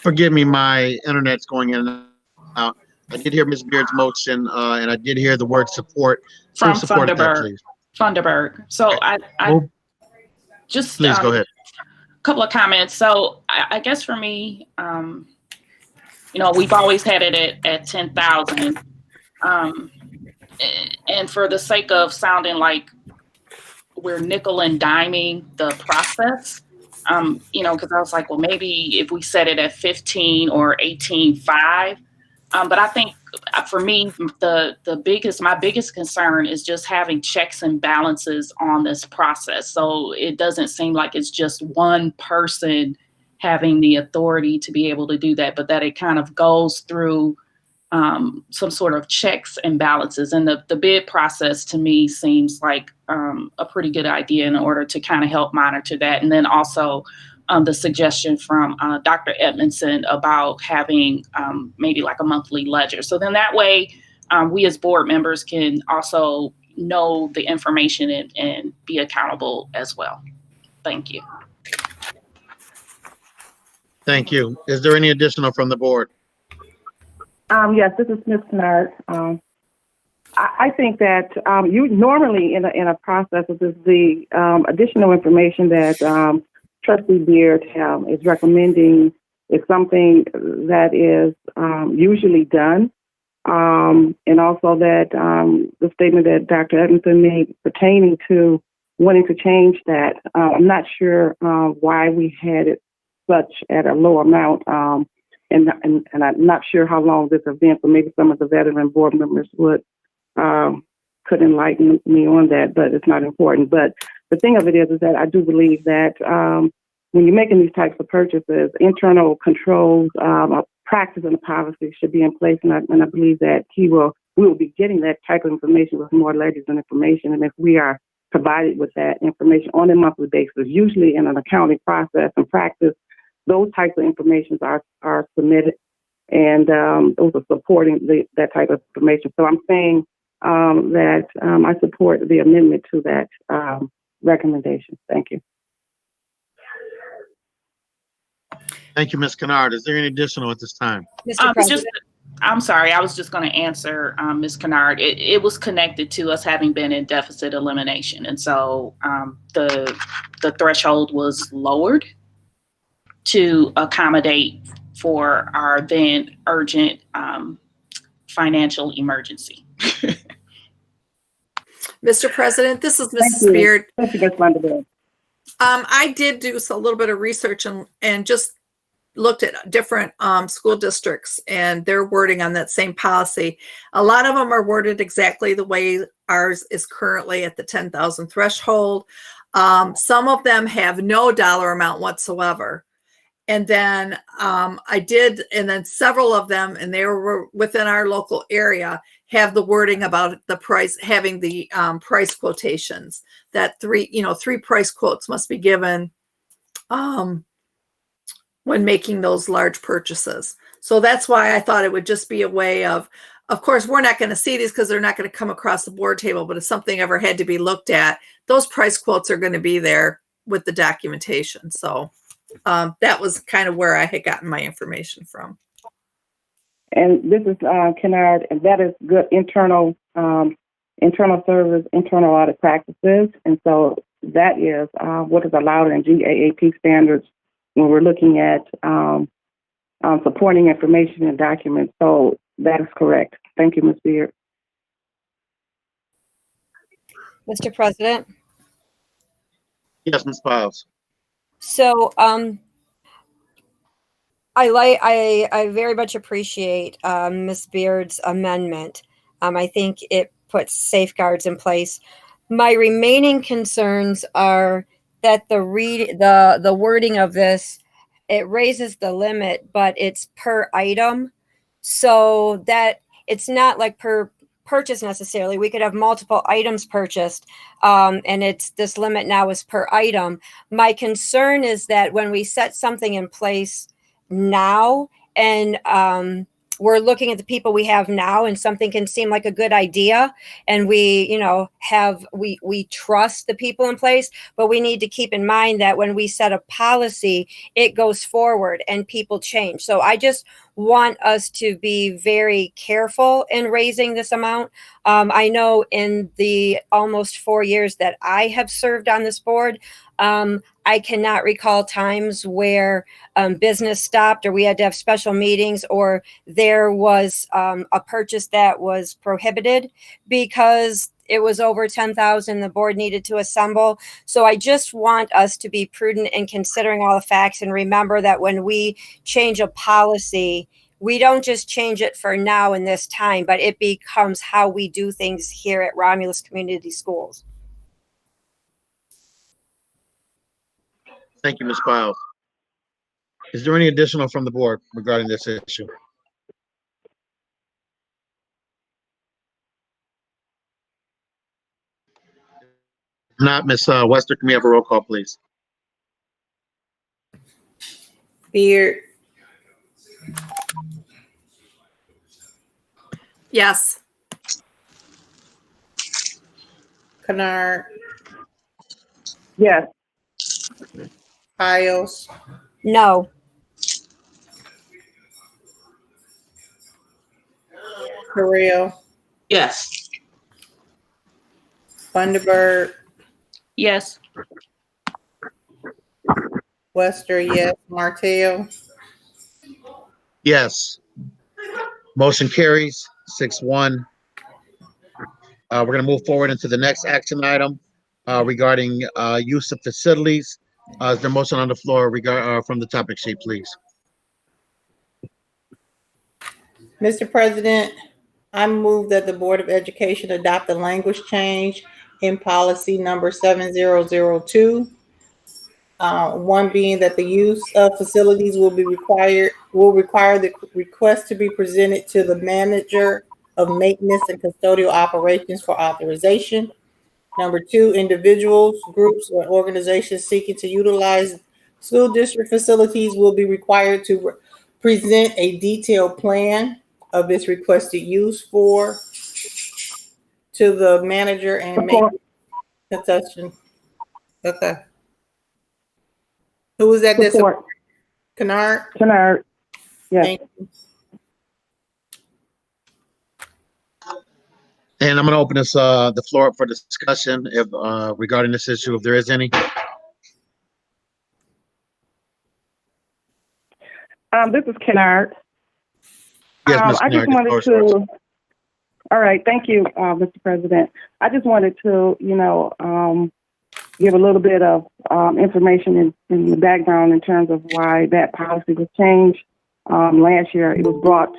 Forgive me, my internet's going in and out. I did hear Ms. Beard's motion, and I did hear the word support. From Who supported that, Funderburg. please? Funderburg. So I just Please go ahead. a couple of comments. So I guess for me, we've always had it at 10,000. And for the sake of sounding like we're nickel and diming the process, because I was like, well, maybe if we set it at 15 or 18.5. But I think for me, my biggest concern is just having checks and balances on this process. So it doesn't seem like it's just one person having the authority to be able to do that, but that it kind of goes through some sort of checks and balances. And the bid process to me seems like a pretty good idea in order to kind of help monitor that. And then also the suggestion from Dr. Edmondson about having maybe like a monthly ledger. So then that way we as board members can also know the information and be accountable as well. Thank you. Thank you. Is there any additional from the board? Yes, this is Ms. Kennard. I think that you normally in a process of this, the additional information that Trustee Beard is recommending is something that is usually done. And also that the statement that Dr. Edmondson made pertaining to wanting to change that, I'm not sure why we had it such at a low amount. And I'm not sure how long this event, but maybe some of the veteran board members could enlighten me on that, but it's not important. But the thing of it is that I do believe that when you're making these types of purchases, internal controls, practice and a policy should be in place. And I believe that we will be getting that type of information with more ledgers and information. And if we are provided with that information on a monthly basis, usually in an accounting process and practice, those types of information are submitted, and those are supporting that type of information. So I'm saying that I support the amendment to that recommendation. Thank you. Thank you, Ms. Kennard. Is there any additional at this time? Mr. President. I'm sorry, I was just going to answer Ms. Kennard. It was connected to us having been in deficit elimination. And so the threshold was lowered to accommodate for our then urgent financial emergency. Mr. President, this is Thank Mrs. you. Beard. Thank you, Ms. Vanderbilt. I did do a little bit of research and just looked at different school districts and their wording on that same policy. A lot of them are worded exactly the way ours is currently at the 10,000 threshold. Some of them have no dollar amount whatsoever. And then and then several of them, and they were within our local area, have the wording about the price, having the price quotations, that three price quotes must be given when making those large purchases. So that's why I thought it would just be a way of course, we're not going to see these because they're not going to come across the board table, but if something ever had to be looked at, those price quotes are going to be there with the documentation. So that was kind of where I had gotten my information from. And this is Kennard, and that is good internal service, internal audit practices. And so that is what is allowed in GAAP standards when we're looking at supporting information and documents. So that is correct. Thank you, Ms. Beard. Mr. President. Yes, Ms. Piles. So I very much appreciate Ms. Beard's amendment. I think it puts safeguards in place. My remaining concerns are that the wording of this, it raises the limit, but it's per item, so that it's not like per purchase necessarily. We could have multiple items purchased, and it's this limit now is per item. My concern is that when we set something in place now and we're looking at the people we have now, and something can seem like a good idea, and we trust the people in place, but we need to keep in mind that when we set a policy, it goes forward and people change. So I just want us to be very careful in raising this amount. I know in the almost 4 years that I have served on this board, I cannot recall times where business stopped or we had to have special meetings or there was a purchase that was prohibited because it was over 10,000. The board needed to assemble. So I just want us to be prudent in considering all the facts and remember that when we change a policy, we don't just change it for now in this time, but it becomes how we do things here at Romulus Community Schools. Thank you, Ms. Piles. Is there any additional from the board regarding this issue? If not, Ms. Wester, can we have a roll call, please? Beard, Yes. Kennard, Yes. Piles, No. Terrell, Yes. Thunderbird, Yes. Wester, yes, Martell, Yes. Motion carries 6-1. We're going to move forward into the next action item regarding use of facilities. Is there a motion on the floor from the topic sheet, please? Mr. President, I move that the Board of Education adopt a language change in policy number 7002. One being that the use of facilities will require the request to be presented to the manager of maintenance and custodial operations for authorization. Number two, individuals, groups, or organizations seeking to utilize school district facilities will be required to present a detailed plan of its requested use to the manager and make concession. Okay. Who was that? Support. Kennard? Kennard. Yes. Thank you. And I'm going to open the floor up for discussion regarding this issue, if there is any. This is Kennard. Yes, Ms. I just Kennard, wanted to All right. Thank you, Mr. President. I just wanted to, give a little bit of information in the background in terms of why that policy was changed. Last year, it was brought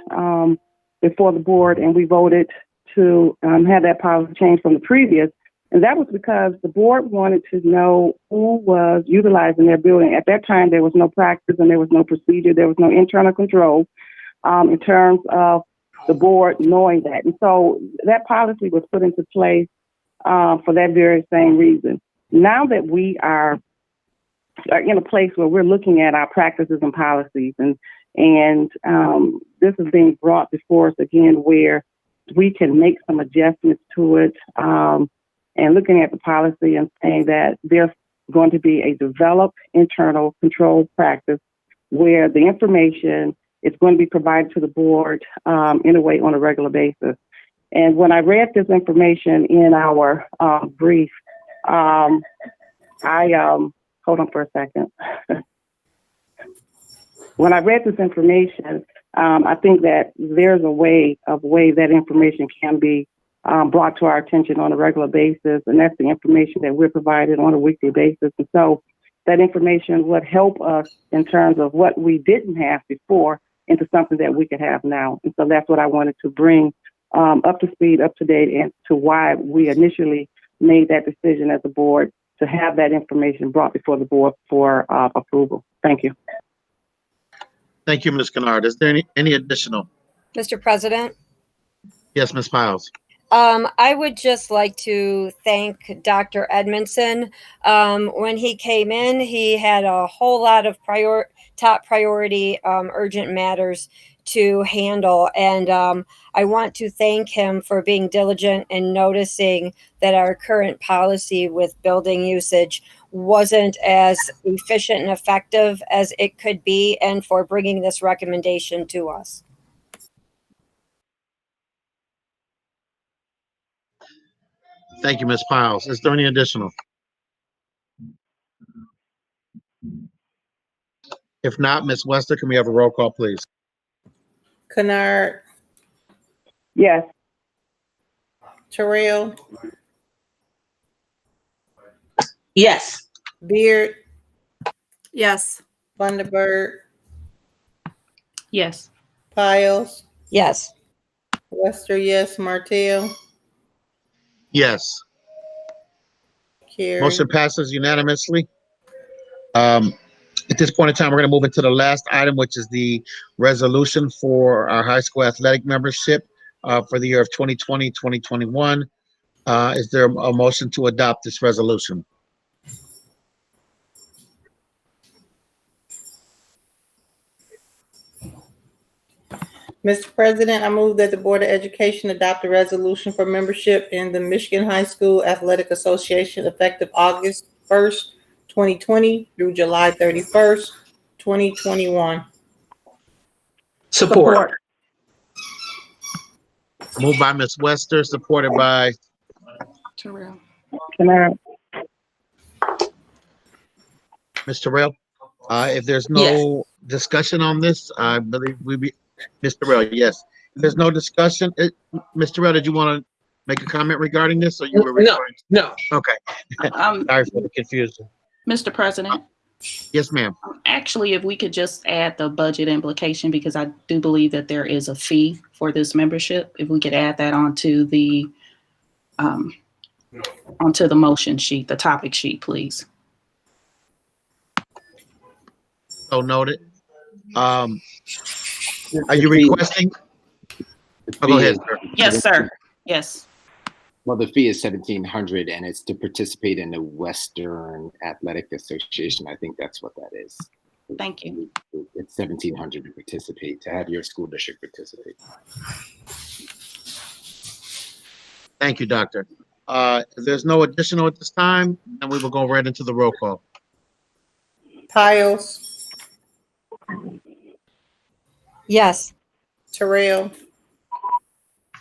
before the board, and we voted to have that policy changed from the previous. And that was because the board wanted to know who was utilizing their building. At that time, there was no practice and there was no procedure. There was no internal control in terms of the board knowing that. And so that policy was put into place for that very same reason. Now that we are in a place where we're looking at our practices and policies, and this is being brought before us again, where we can make some adjustments to it, and looking at the policy and saying that there's going to be a developed internal control practice where the information is going to be provided to the board in a way on a regular basis. And when I read this information in our brief, hold on for a second. When I read this information, I think that there's a way that information can be brought to our attention on a regular basis, and that's the information that we're provided on a weekly basis. And so that information would help us in terms of what we didn't have before into something that we could have now. And so that's what I wanted to bring up to speed, up to date, and to why we initially made that decision as a board to have that information brought before the board for approval. Thank you. Thank you, Ms. Kennard. Is there any additional? Mr. President? Yes, Ms. Piles. I would just like to thank Dr. Edmondson. When he came in, he had a whole lot of top priority urgent matters to handle. And I want to thank him for being diligent and noticing that our current policy with building usage wasn't as efficient and effective as it could be, and for bringing this recommendation to us. Thank you, Ms. Piles. Is there any additional? If not, Ms. Wester, can we have a roll call, please? Kennard, Yes. Terrell, Yes. Beard, Yes. Thunderbird, Yes. Piles, Yes. Wester, yes, Martell, Yes. carry. Motion passes unanimously. At this point in time, we're going to move into the last item, which is the resolution for our high school athletic membership for the year of 2020, 2021. Is there a motion to adopt this resolution? Mr. President, I move that the Board of Education adopt a resolution for membership in the Michigan High School Athletic Association effective August 1st, 2020 through July 31st, 2021. Support. Moved by Ms. Wester, supported by Terrell. Kennard. Ms. Terrell. If there's no discussion on this, I believe Ms. Terrell, yes. If there's no discussion, Ms. Terrell, did you want to make a comment regarding this, or you were referring to? No. Okay. Sorry for the confusion. Mr. President, Yes, ma'am. actually, if we could just add the budget implication, because I do believe that there is a fee for this membership. If we could add that onto the motion sheet, the topic sheet, please. So noted. Are you requesting? Oh, go ahead, sir. Yes, sir. Yes. Well, the fee is $1,700, and it's to participate in the Western Athletic Association. I think that's what that is. Thank you. It's $1,700 to participate, to have your school district participate. Thank you, Doctor. If there's no additional at this time, then we will go right into the roll call. Piles, Yes. Terrell,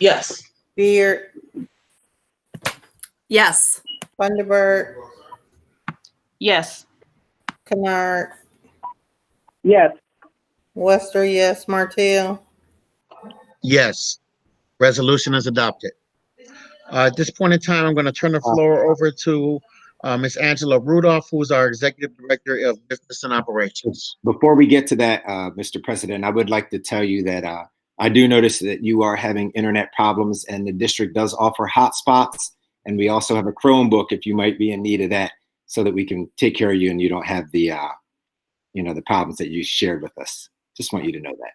Yes. Beard, Yes. Thunderbird, Yes. Kennard, Yes. Wester, yes, Martell, Yes. Resolution is adopted. At this point in time, I'm going to turn the floor over to Ms. Angela Rudolph, who is our Executive Director of Business and Operations. Before we get to that, Mr. President, I would like to tell you that I do notice that you are having internet problems, and the district does offer hotspots. And we also have a Chromebook if you might be in need of that, so that we can take care of you and you don't have the, the problems that you shared with us. Just want you to know that.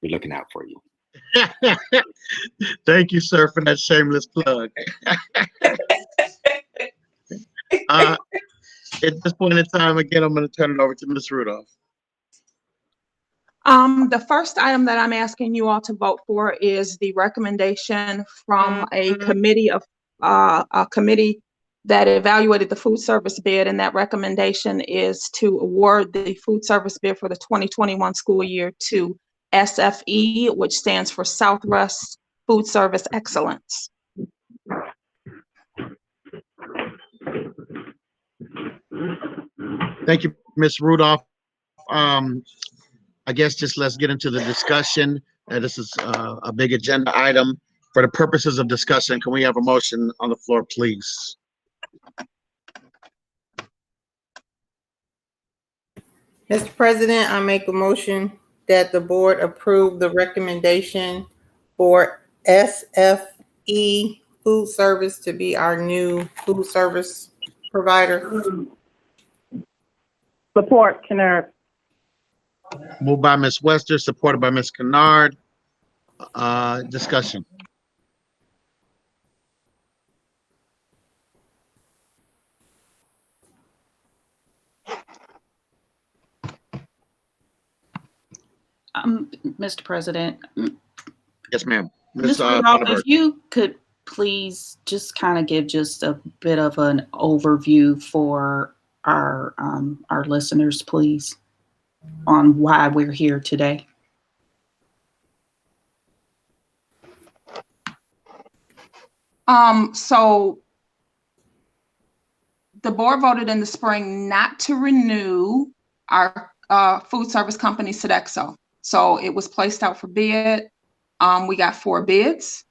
We're looking out for you. Thank you, sir, for that shameless plug. At this point in time, again, I'm going to turn it over to Ms. Rudolph. The first item that I'm asking you all to vote for is the recommendation from a committee that evaluated the food service bid, and that recommendation is to award the food service bid for the 2021 school year to SFE, which stands for Southwest Food Service Excellence. Thank you, Ms. Rudolph. I guess just let's get into the discussion. This is a big agenda item. For the purposes of discussion, can we have a motion on the floor, please? Mr. President, I make a motion that the board approve the recommendation for SFE Food Service to be our new food service provider. Support, Kennard. Moved by Ms. Wester, supported by Ms. Kennard. Discussion. Mr. President. Yes, ma'am. Ms. Rudolph, if you could please just kind of give just a bit of an overview for our listeners, please, on why we're here today. So the board voted in the spring not to renew our food service company, Sodexo. So it was placed out for bid. We got 4 bids: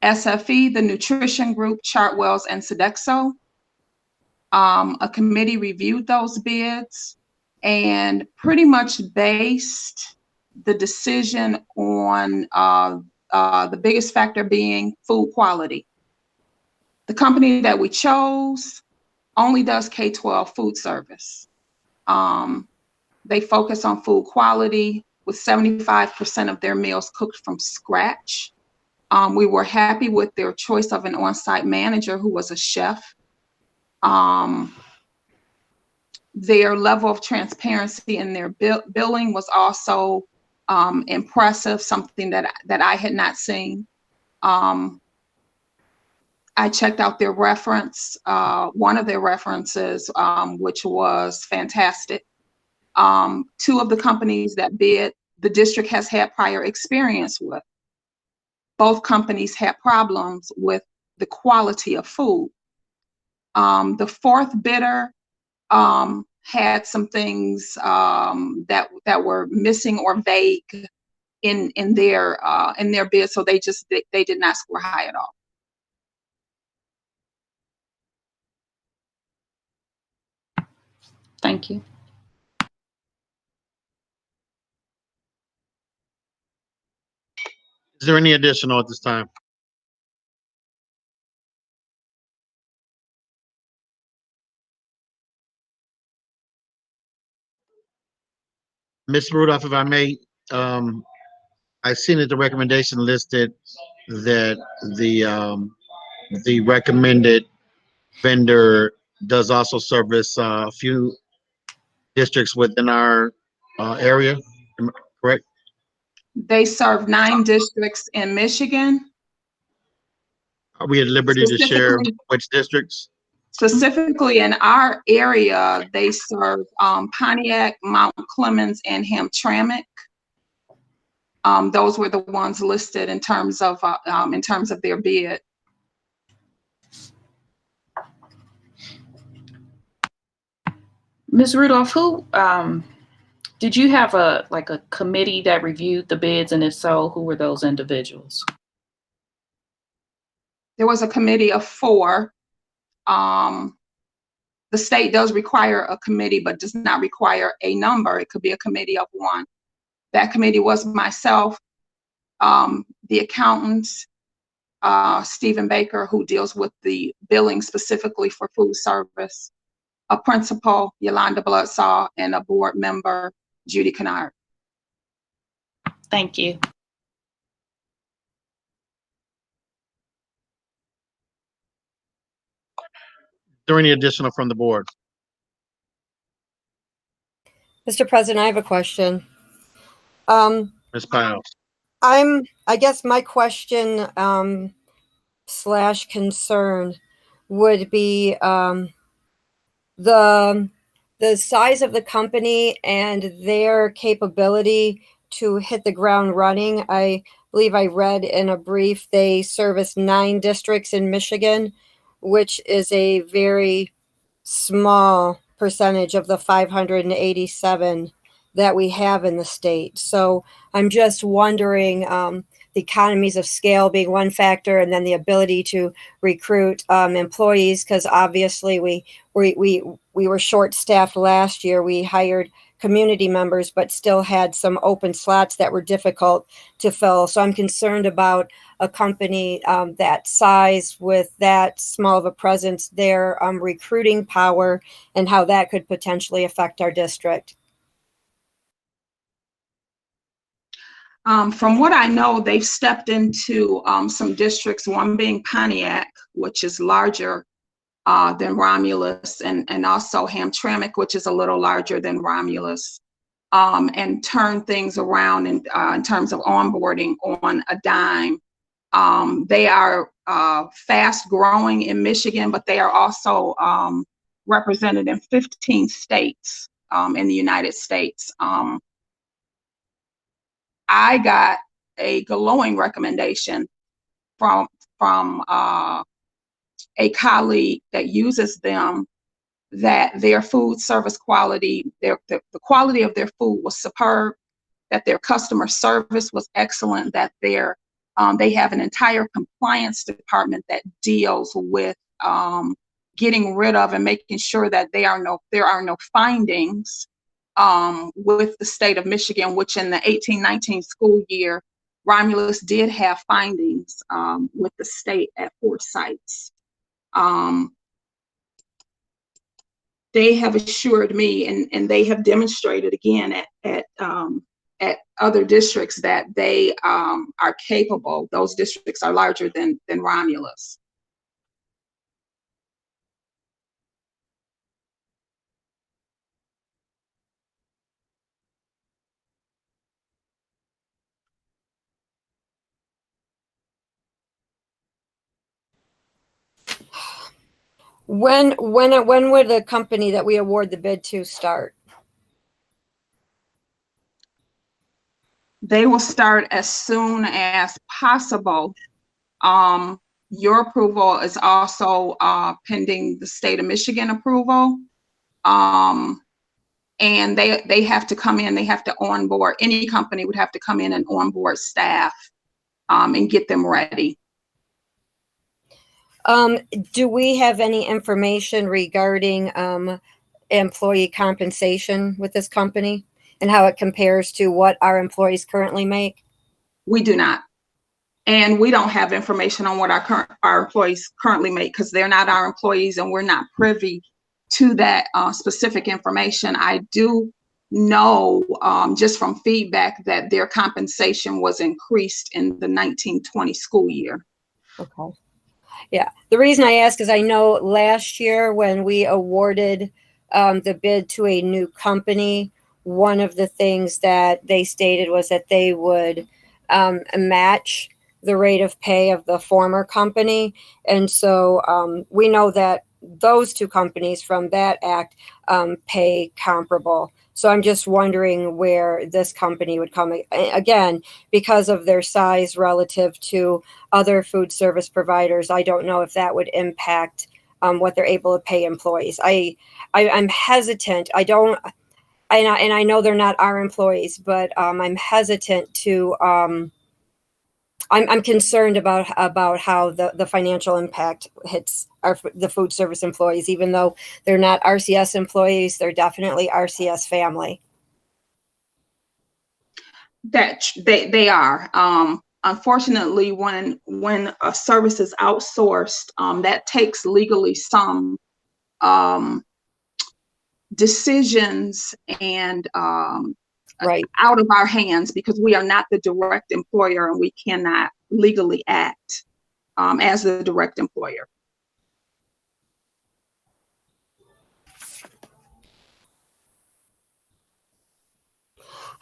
SFE, the Nutrition Group, Chartwells, and Sodexo. A committee reviewed those bids and pretty much based the decision on the biggest factor being food quality. The company that we chose only does K-12 food service. They focus on food quality, with 75% of their meals cooked from scratch. We were happy with their choice of an on-site manager who was a chef. Their level of transparency in their billing was also impressive, something that I had not seen. I checked out their reference, one of their references, which was fantastic. 2 of the companies that bid, the district has had prior experience with. Both companies had problems with the quality of food. The 4th bidder had some things that were missing or vague in their bid, so they did not score high at all. Thank you. Is there any additional at this time? Ms. Rudolph, if I may, I've seen that the recommendation listed that the recommended vendor does also service a few districts within our area, am I correct? They serve 9 districts in Michigan. Are we at liberty to share which districts? Specifically in our area, they serve Pontiac, Mount Clemens, and Hamtramck. Those were the ones listed in terms of their bid. Ms. Rudolph, who did you have a committee that reviewed the bids, and if so, who were those individuals? there was a committee of 4. The state does require a committee, but does not require a number. It could be a committee of 1. That committee was myself, the accountants, Stephen Baker, who deals with the billing specifically for food service, a principal, Yolanda Bloodsaw, and a board member, Judy Kennard. Thank you. Is there any additional from the board? Mr. President, I have a question. Ms. Piles? I guess my question / concern would be the size of the company and their capability to hit the ground running. I believe I read in a brief they service 9 districts in Michigan, which is a very small percentage of the 587 that we have in the state. So I'm just wondering, the economies of scale being one factor, and then the ability to recruit employees, because obviously we were short-staffed last year. We hired community members, but still had some open slots that were difficult to fill. So I'm concerned about a company that size with that small of a presence, their recruiting power, and how that could potentially affect our district. From what I know, they've stepped into some districts, one being Pontiac, which is larger than Romulus, and also Hamtramck, which is a little larger than Romulus, and turn things around in terms of onboarding on a dime. They are fast growing in Michigan, but they are also represented in 15 states in the United States. I got a glowing recommendation from a colleague that uses them, that their food service quality, the quality of their food was superb, that their customer service was excellent, that they have an entire compliance department that deals with getting rid of and making sure that there are no findings with the state of Michigan, which in the 18-19 school year, Romulus did have findings with the state at 4 sites. They have assured me, and they have demonstrated again at other districts, that they are capable. Those districts are larger than Romulus. When would the company that we award the bid to start? They will start as soon as possible. Your approval is also pending the state of Michigan approval. And they have to come in, they have to onboard, any company would have to come in and onboard staff and get them ready. Do we have any information regarding employee compensation with this company and how it compares to what our employees currently make? We do not. And we don't have information on what our employees currently make, because they're not our employees and we're not privy to that specific information. I do know just from feedback that their compensation was increased in the 1920 school year. Okay. Yeah, the reason I ask is I know last year when we awarded the bid to a new company, one of the things that they stated was that they would match the rate of pay of the former company. And so we know that those two companies from that act pay comparable. So I'm just wondering where this company would come again, because of their size relative to other food service providers. I don't know if that would impact what they're able to pay employees. I'm hesitant. I know they're not our employees, but I'm hesitant to I'm concerned about how the financial impact hits the food service employees. Even though they're not RCS employees, they're definitely RCS family. That they are. Unfortunately, when a service is outsourced, that takes legally some decisions and right out of our hands, because we are not the direct employer and we cannot legally act as the direct employer.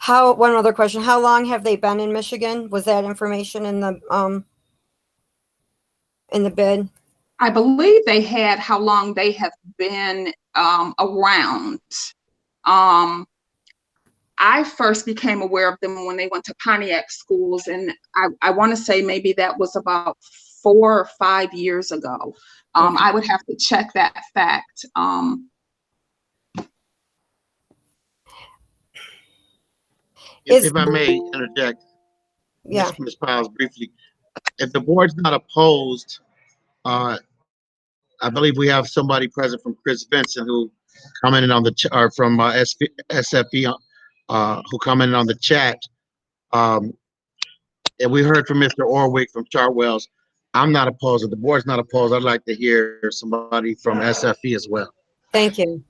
One other question. How long have they been in Michigan? Was that information in the bid? I believe they had how long they have been around. I first became aware of them when they went to Pontiac schools, and I want to say maybe that was about 4 or 5 years ago. I would have to check that fact. If I may interject, yeah, Ms. Piles, briefly, if the board's not opposed, I believe we have somebody present from Chris Vincent who commented on or from SFE who commented on the chat. And we heard from Mr. Orwick from Chartwells. I'm not opposed. If the board's not opposed, I'd like to hear somebody from SFE as well. Thank you.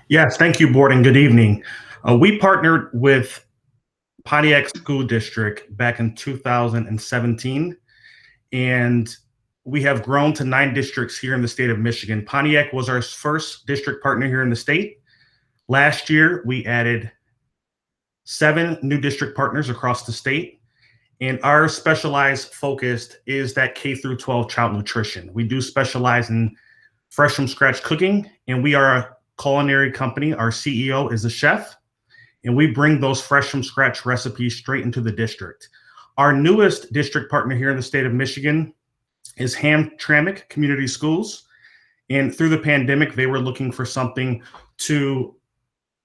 Yes, thank you, board, and good evening. We partnered with Pontiac School District back in 2017, and we have grown to 9 districts here in the state of Michigan. Pontiac was our first district partner here in the state. Last year, we added 7 new district partners across the state, and our specialized focus is that K through 12 child nutrition. We do specialize in fresh from scratch cooking, and we are a culinary company. Our CEO is a chef, and we bring those fresh from scratch recipes straight into the district. Our newest district partner here in the state of Michigan is Hamtramck Community Schools. And through the pandemic, they were looking for something to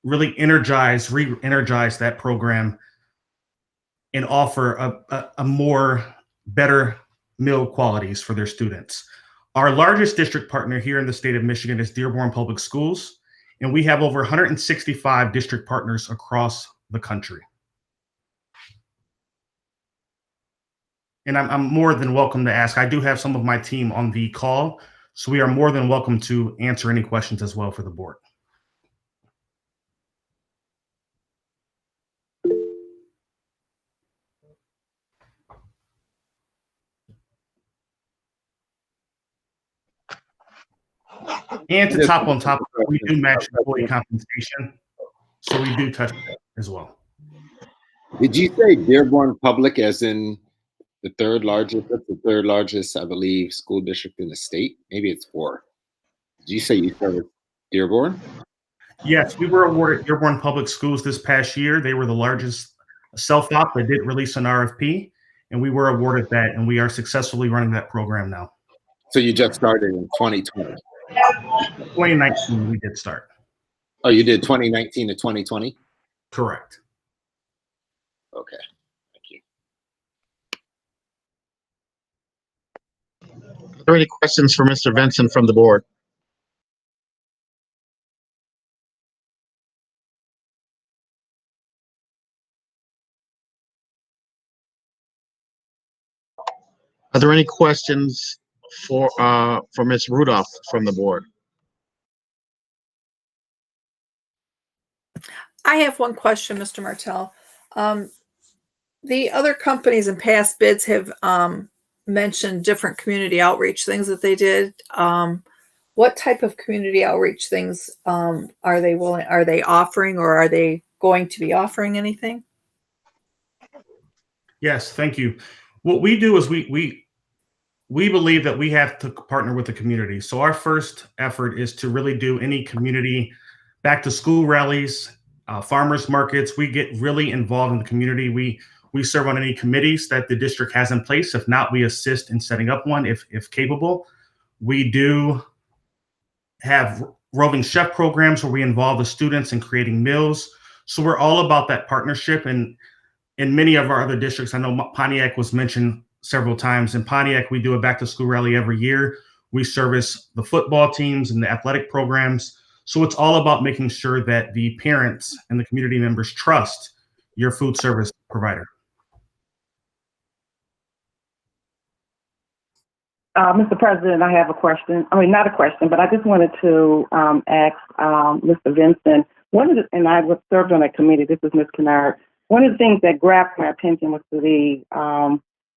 really re-energize that program and offer a more better meal qualities for their students. Our largest district partner here in the state of Michigan is Dearborn Public Schools, and we have over 165 district partners across the country. And I'm more than welcome to ask. I do have some of my team on the call, so we are more than welcome to answer any questions as well for the board. And to top on top, we do match employee compensation, so we do touch that as well. Did you say Dearborn Public as in the third largest? That's the third largest, I believe, school district in the state. Maybe it's 4. Did you say you service Dearborn? Yes, we were awarded Dearborn Public Schools this past year. They were the largest self-op. They did release an RFP, and we were awarded that, and we are successfully running that program now. So you just started in 2020? 2019, we did start. Oh, you did 2019 to 2020? Correct. Okay. Thank you. Are there any questions for Mr. Vincent from the board? Are there any questions for Ms. Rudolph from the board? I have one question, Mr. Martell. The other companies in past bids have mentioned different community outreach things that they did. What type of community outreach things are they offering, or are they going to be offering anything? Yes, thank you. What we do is we believe that we have to partner with the community. So our first effort is to really do any community back to school rallies, farmers markets. We get really involved in the community. We serve on any committees that the district has in place. If not, we assist in setting up one if capable. We do have roving chef programs where we involve the students in creating meals. So we're all about that partnership and in many of our other districts, I know Pontiac was mentioned several times. In Pontiac, we do a back to school rally every year. We service the football teams and the athletic programs. So it's all about making sure that the parents and the community members trust your food service provider. Mr. President, I have a question. I mean, not a question, but I just wanted to ask Mr. Vincent. And I was served on that committee. This is Ms. Kennard. One of the things that grabbed my attention was the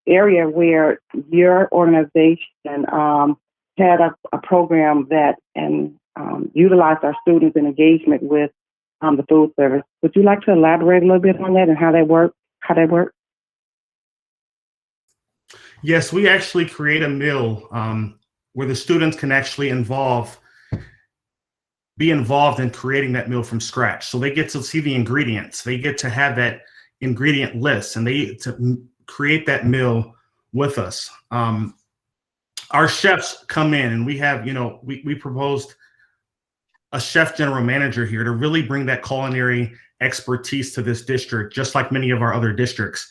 area where your organization had a program that utilized our students in engagement with the food service. Would you like to elaborate a little bit on that and how that worked? Yes, we actually create a meal where the students can actually be involved in creating that meal from scratch. So they get to see the ingredients. They get to have that ingredient list, and they get to create that meal with us. Our chefs come in, and we have, we proposed a chef general manager here to really bring that culinary expertise to this district, just like many of our other districts.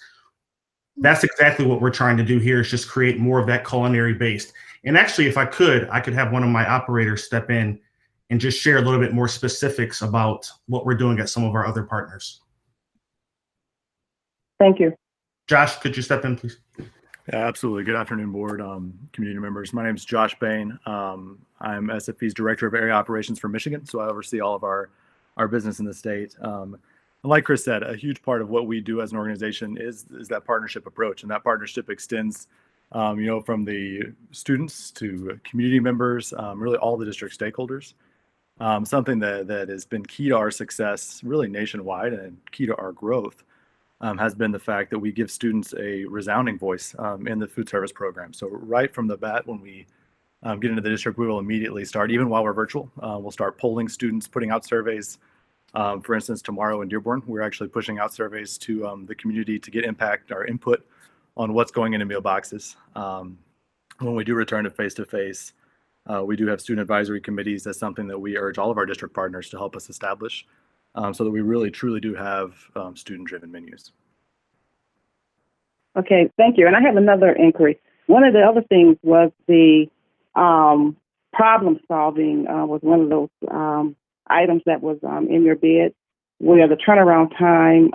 That's exactly what we're trying to do here, is just create more of that culinary based. And actually, if I could have one of my operators step in and just share a little bit more specifics about what we're doing at some of our other partners. Thank you. Josh, could you step in, please? Yeah, absolutely. Good afternoon, board, community members. My name is Josh Bain. I'm SFE's Director of Area Operations for Michigan, so I oversee all of our business in the state. And like Chris said, a huge part of what we do as an organization is that partnership approach, and that partnership extends, from the students to community members, really all the district stakeholders. Something that has been key to our success, really nationwide, and key to our growth, has been the fact that we give students a resounding voice in the food service program. So right from the bat, when we get into the district, we will immediately start, even while we're virtual, we'll start polling students, putting out surveys. For instance, tomorrow in Dearborn, we're actually pushing out surveys to the community to get input on what's going into meal boxes. When we do return to face-to-face, we do have student advisory committees. That's something that we urge all of our district partners to help us establish, so that we really, truly do have student-driven menus. Okay, thank you. And I have another inquiry. One of the other things was the problem solving was one of those items that was in your bid, where the turnaround time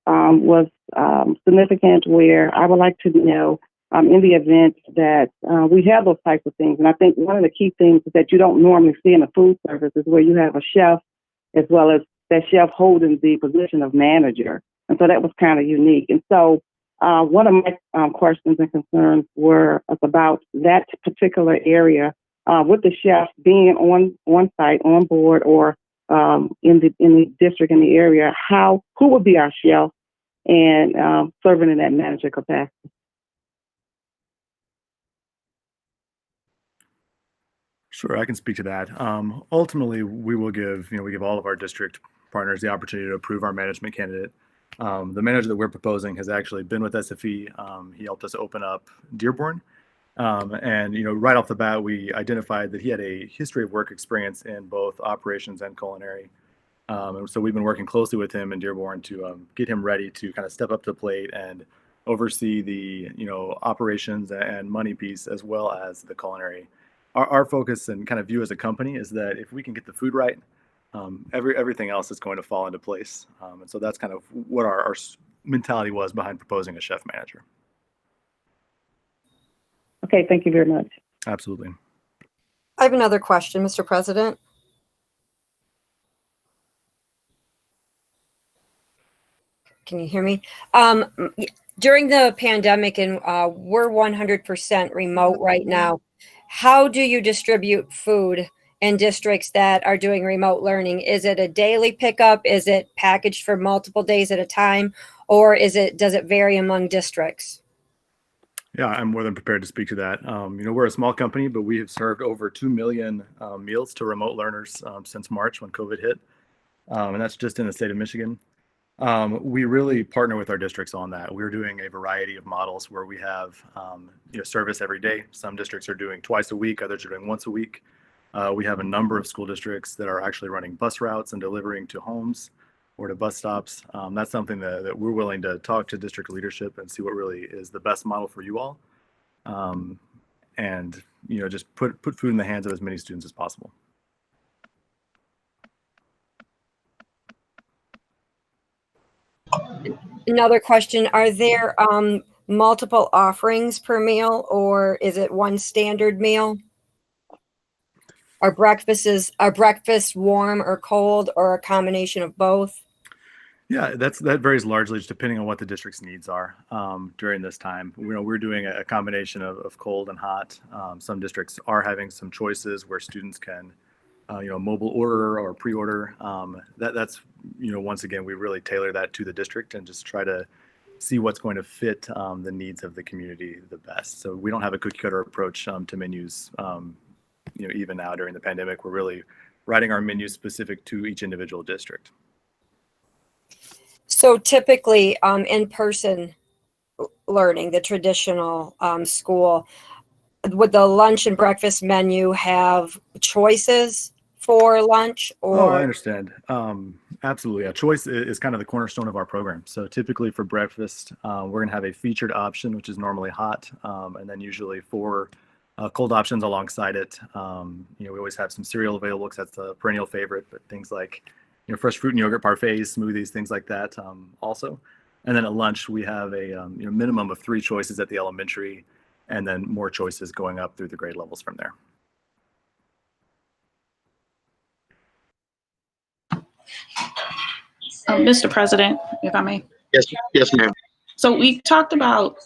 was significant, where I would like to know in the event that we have those types of things. And I think one of the key things that you don't normally see in a food service is where you have a chef as well as that chef holding the position of manager. And so that was kind of unique. And so one of my questions and concerns were about that particular area with the chef being on site, on board, or in the district, in the area. Who would be our chef and serving in that manager capacity? Sure, I can speak to that. Ultimately, we give all of our district partners the opportunity to approve our management candidate. The manager that we're proposing has actually been with SFE. He helped us open up Dearborn. And right off the bat, we identified that he had a history of work experience in both operations and culinary. And so we've been working closely with him in Dearborn to get him ready to kind of step up to the plate and oversee the operations and money piece, as well as the culinary. Our focus and kind of view as a company is that if we can get the food right, everything else is going to fall into place. And so that's kind of what our mentality was behind proposing a chef manager. Okay, thank you very much. Absolutely. I have another question, Mr. President. Can you hear me? During the pandemic, and we're 100% remote right now, how do you distribute food in districts that are doing remote learning? Is it a daily pickup? Is it packaged for multiple days at a time? Or does it vary among districts? Yeah, I'm more than prepared to speak to that. We're a small company, but we have served over 2 million meals to remote learners since March when COVID hit. And that's just in the state of Michigan. We really partner with our districts on that. We're doing a variety of models where we have service every day. Some districts are doing twice a week, others are doing once a week. We have a number of school districts that are actually running bus routes and delivering to homes. or to bus stops. That's something that we're willing to talk to district leadership and see what really is the best model for you all. And, you know, just put food in the hands of as many students as possible. Another question, are there multiple offerings per meal, or is it one standard meal? Are breakfast warm or cold, or a combination of both? Yeah, that varies largely just depending on what the district's needs are during this time. You know, we're doing a combination of cold and hot. Some districts are having some choices where students can, you know, mobile order or pre-order. That's, you know, once again, we really tailor that to the district and just try to see what's going to fit the needs of the community the best. So we don't have a cookie cutter approach to menus. You know, even now during the pandemic, we're really writing our menus specific to each individual district. So typically, in-person learning, the traditional school, would the lunch and breakfast menu have choices for lunch? Or? Oh, I understand. Absolutely. A choice is kind of the cornerstone of our program. So typically for breakfast, we're going to have a featured option, which is normally hot, and then usually 4 cold options alongside it. You know, we always have some cereal available because that's a perennial favorite, but things like, you know, fresh fruit and yogurt parfaits, smoothies, things like that also. And then at lunch, we have a you know, minimum of 3 choices at the elementary, and then more choices going up through the grade levels from there. Mr. President, if I may. Yes, ma'am. So we talked about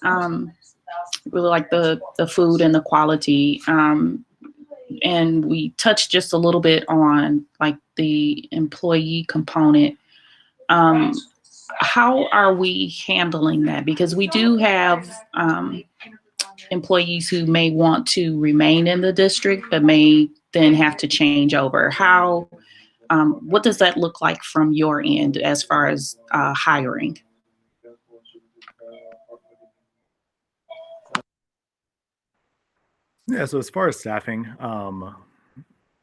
really like the food and the quality, and we touched just a little bit on like the employee component. How are we handling that? Because we do have employees who may want to remain in the district, but may then have to change over. How, what does that look like from your end as far as hiring? Yeah, so as far as staffing,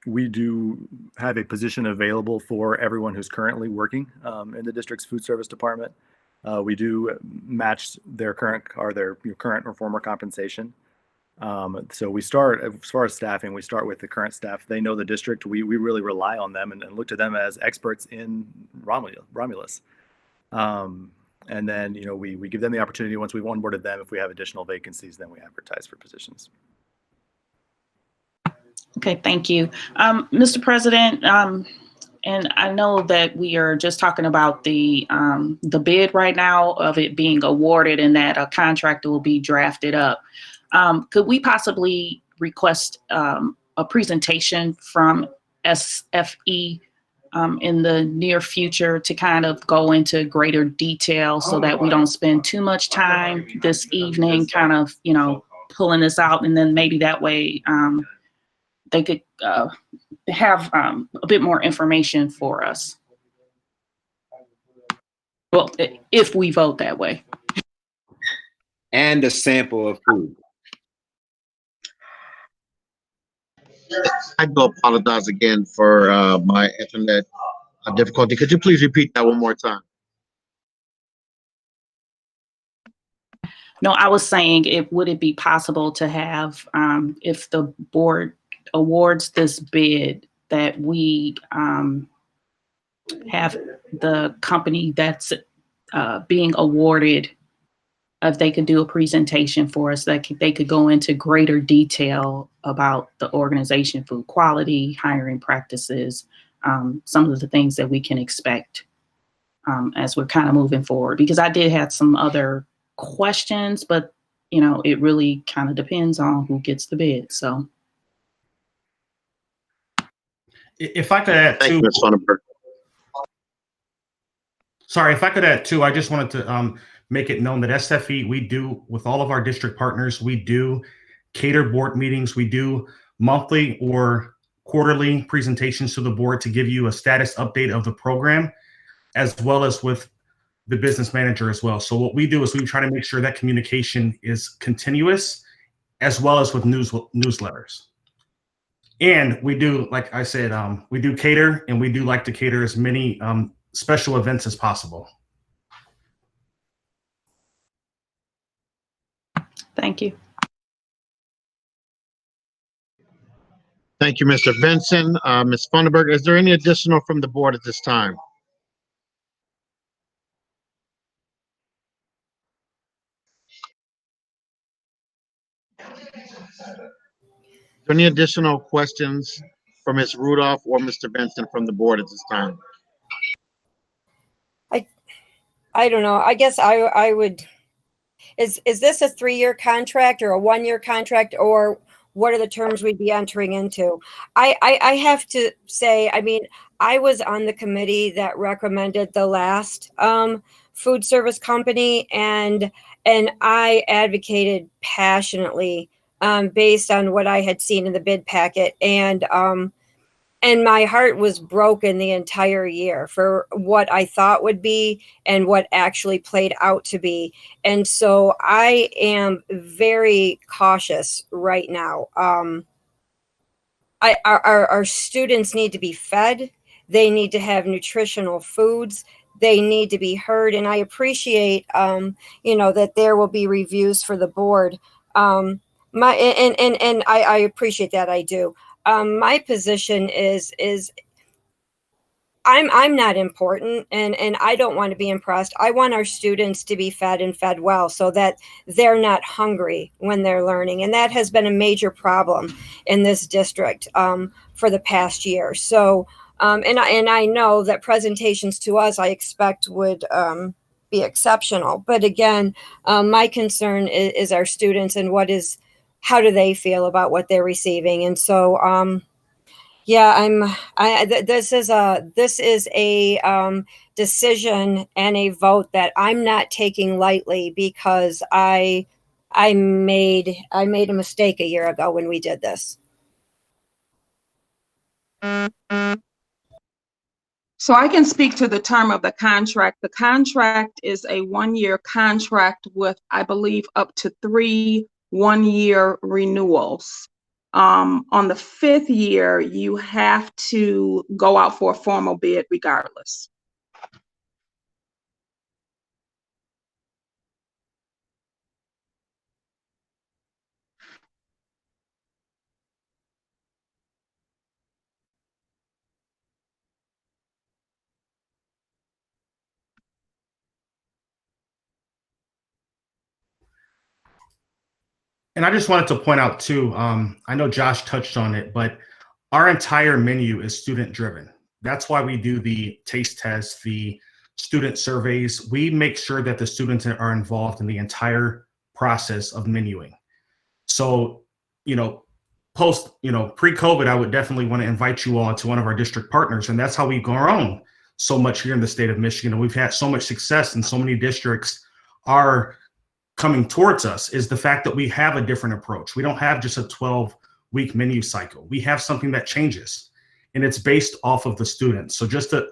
we do have a position available for everyone who's currently working in the district's food service department. We do match their current or former compensation. So we start, as far as staffing, we start with the current staff. They know the district. We really rely on them and look to them as experts in Romulus. And then, you know, we give them the opportunity once we've onboarded them. If we have additional vacancies, then we advertise for positions. Okay, thank you. Mr. President, and I know that we are just talking about the bid right now of it being awarded and that a contract will be drafted up. Could we possibly request a presentation from SFE in the near future to kind of go into greater detail so that we don't spend too much time this evening kind of, you know, pulling this out, and then maybe that way they could have a bit more information for us. Well, if we vote that way. And a sample of food. I do apologize again for my internet difficulty. Could you please repeat that one more time? No, I was saying, would it be possible to have, if the board awards this bid, that we have the company that's being awarded, if they could do a presentation for us, that they could go into greater detail about the organization, food quality, hiring practices, some of the things that we can expect as we're kind of moving forward. Because I did have some other questions, but you know, it really kind of depends on who gets the bid. So. If I could add too, sorry, if I could add too, I just wanted to make it known that SFE, we do, with all of our district partners, we do cater board meetings. We do monthly or quarterly presentations to the board to give you a status update of the program, as well as with the business manager as well. So what we do is we try to make sure that communication is continuous, as well as with newsletters. And we do, like I said, we do cater, and we do like to cater as many special events as possible. Thank you. Thank you, Mr. Benson. Ms. Funderburg, is there any additional from the board at this time? Any additional questions for Ms. Rudolph or Mr. Benson from the board at this time? I don't know. I guess I would, is this a 3-year contract or a 1-year contract, or what are the terms we'd be entering into? I have to say, I mean, I was on the committee that recommended the last food service company, and I advocated passionately based on what I had seen in the bid packet, and my heart was broken the entire year for what I thought would be and what actually played out to be. And so I am very cautious right now. Our students need to be fed. They need to have nutritional foods. They need to be heard. And I appreciate, that there will be reviews for the board. I appreciate that. I do. My position is I'm not important, and I don't want to be impressed. I want our students to be fed and fed well so that they're not hungry when they're learning. And that has been a major problem in this district for the past year. So, and I know that presentations to us, I expect would be exceptional. But again, my concern is our students and how do they feel about what they're receiving? And so, this is a decision and a vote that I'm not taking lightly, because I made a mistake a year ago when we did this. So I can speak to the term of the contract. The contract is a 1-year contract with, I believe, up to 3 1-year renewals. On the 5th year, you have to go out for a formal bid regardless. And I just wanted to point out too, I know Josh touched on it, but our entire menu is student driven. That's why we do the taste tests, the student surveys. We make sure that the students are involved in the entire process of menuing. So, pre-COVID, I would definitely want to invite you all to one of our district partners. And that's how we've grown so much here in the state of Michigan. And we've had so much success, and so many districts are coming towards us, is the fact that we have a different approach. We don't have just a 12-week menu cycle. We have something that changes, and it's based off of the students. So just to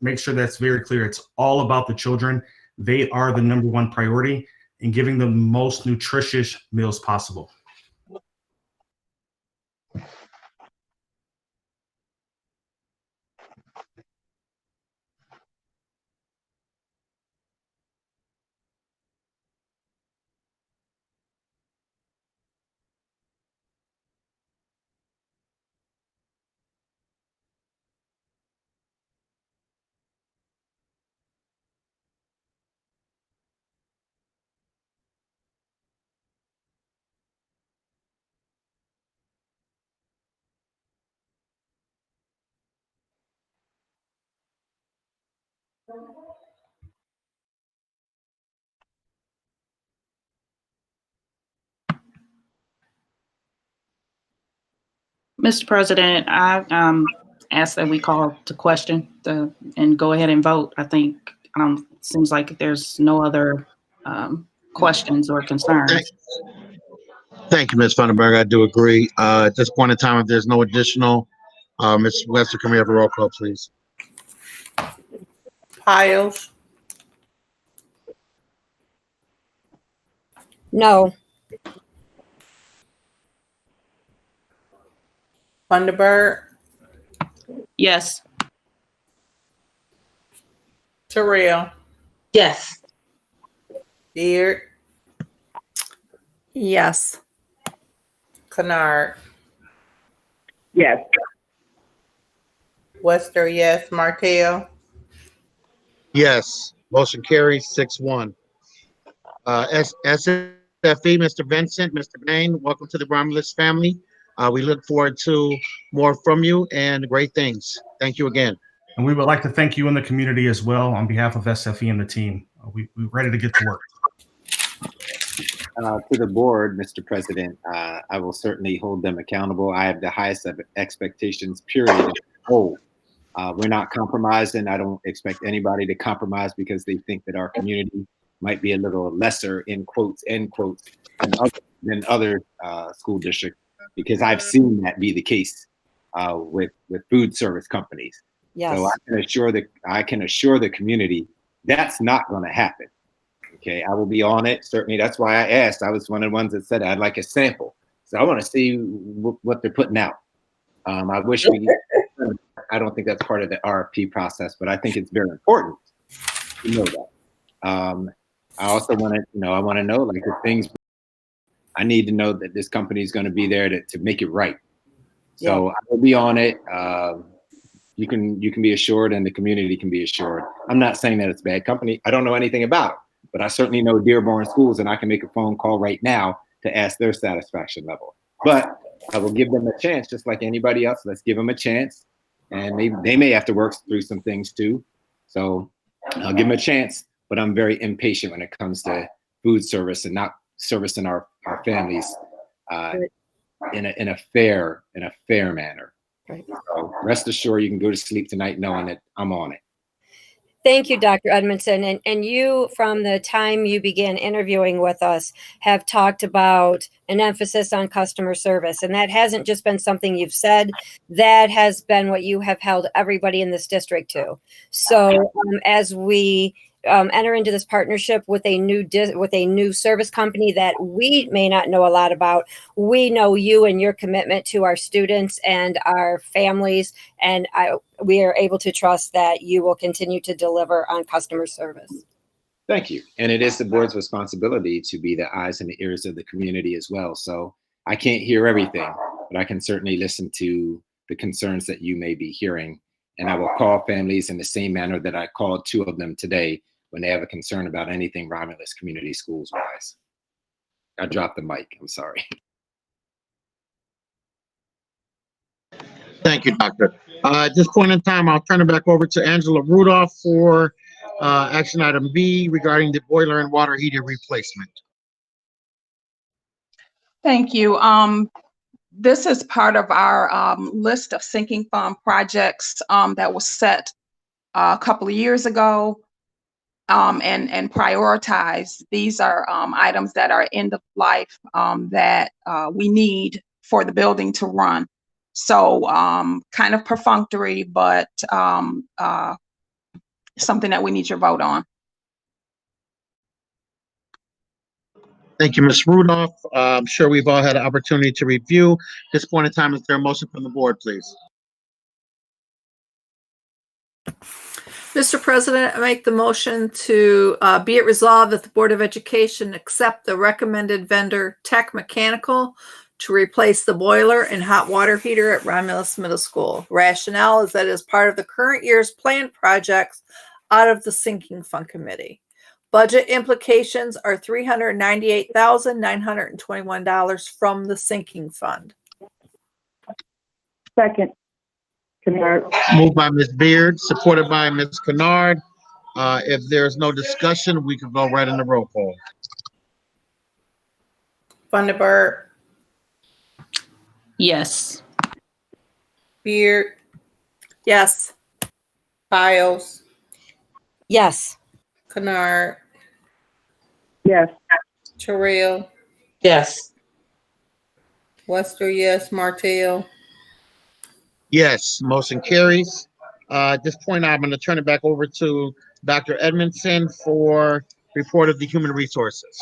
make sure that's very clear, it's all about the children. They are the number one priority in giving them the most nutritious meals possible. Mr. President, I ask that we call to question and go ahead and vote. I think seems like there's no other questions or concerns. Thank you, Ms. Funderburg. I do agree. At this point in time, if there's no additional, Ms. Webster, can we have a roll call, please? Piles? No. Funderburg? Yes. Terrell, Yes. Beard, Yes. Kennard, Yes. Wester, yes, Martell, Yes, motion carries 6-1. SFE, Mr. Vincent, Mr. Bain, welcome to the Romulus family. We look forward to more from you and great things. Thank you again. And we would like to thank you and the community as well on behalf of SFE and the team. We're ready to get to work. To the board, Mr. President, I will certainly hold them accountable. I have the highest of expectations, period. We're not compromising. I don't expect anybody to compromise because they think that our community might be a little lesser, in quotes, end quotes, than other school districts, because I've seen that be the case with food service companies. Yes. So I can assure the community that's not going to happen. Okay, I will be on it. Certainly, that's why I asked. I was one of the ones that said I'd like a sample. So I want to see what they're putting out. I wish I don't think that's part of the RFP process, but I think it's very important to know that. I also want to, I want to know, like, the things. I need to know that this company is going to be there to make it right. So I will be on it. You can be assured, and the community can be assured. I'm not saying that it's a bad company. I don't know anything about it, but I certainly know Dearborn Schools, and I can make a phone call right now to ask their satisfaction level. But I will give them a chance, just like anybody else. Let's give them a chance, and they may have to work through some things too. So I'll give them a chance, but I'm very impatient when it comes to food service and not servicing our families in a fair manner. Right. So rest assured, you can go to sleep tonight knowing that I'm on it. Thank you, Dr. Edmondson. And you, from the time you began interviewing with us, have talked about an emphasis on customer service. And that hasn't just been something you've said, that has been what you have held everybody in this district to. So as we enter into this partnership with a new service company that we may not know a lot about, we know you and your commitment to our students and our families, and we are able to trust that you will continue to deliver on customer service. Thank you. And it is the board's responsibility to be the eyes and the ears of the community as well. So I can't hear everything, but I can certainly listen to the concerns that you may be hearing. And I will call families in the same manner that I called 2 of them today when they have a concern about anything Romulus Community Schools wise. I dropped the mic. I'm sorry. Thank you, Doctor. At this point in time, I'll turn it back over to Angela Rudolph for action item B regarding the boiler and water heater replacement. Thank you. This is part of our list of sinking fund projects that was set a couple of years ago and prioritized. These are items that are end of life that we need for the building to run. So kind of perfunctory, but something that we need your vote on. Thank you, Ms. Rudolph. I'm sure we've all had an opportunity to review. At this point in time, is there a motion from the board, please? Mr. President, I make the motion to be it resolved that the Board of Education accept the recommended vendor Tech Mechanical to replace the boiler and hot water heater at Romulus Middle School. Rationale is that as part of the current year's planned projects out of the sinking fund committee. Budget implications are $398,921 from the sinking fund. Second. Kennard. Moved by Ms. Beard, supported by Ms. Kennard. If there's no discussion, we can go right in the roll call. Funderburk, Yes. Beard, Yes. Piles, Yes. Kennard, Yes. Terrell, Yes. Wester, yes, Martell, Yes, motion carries. At this point, I'm going to turn it back over to Dr. Edmondson for report of the human resources.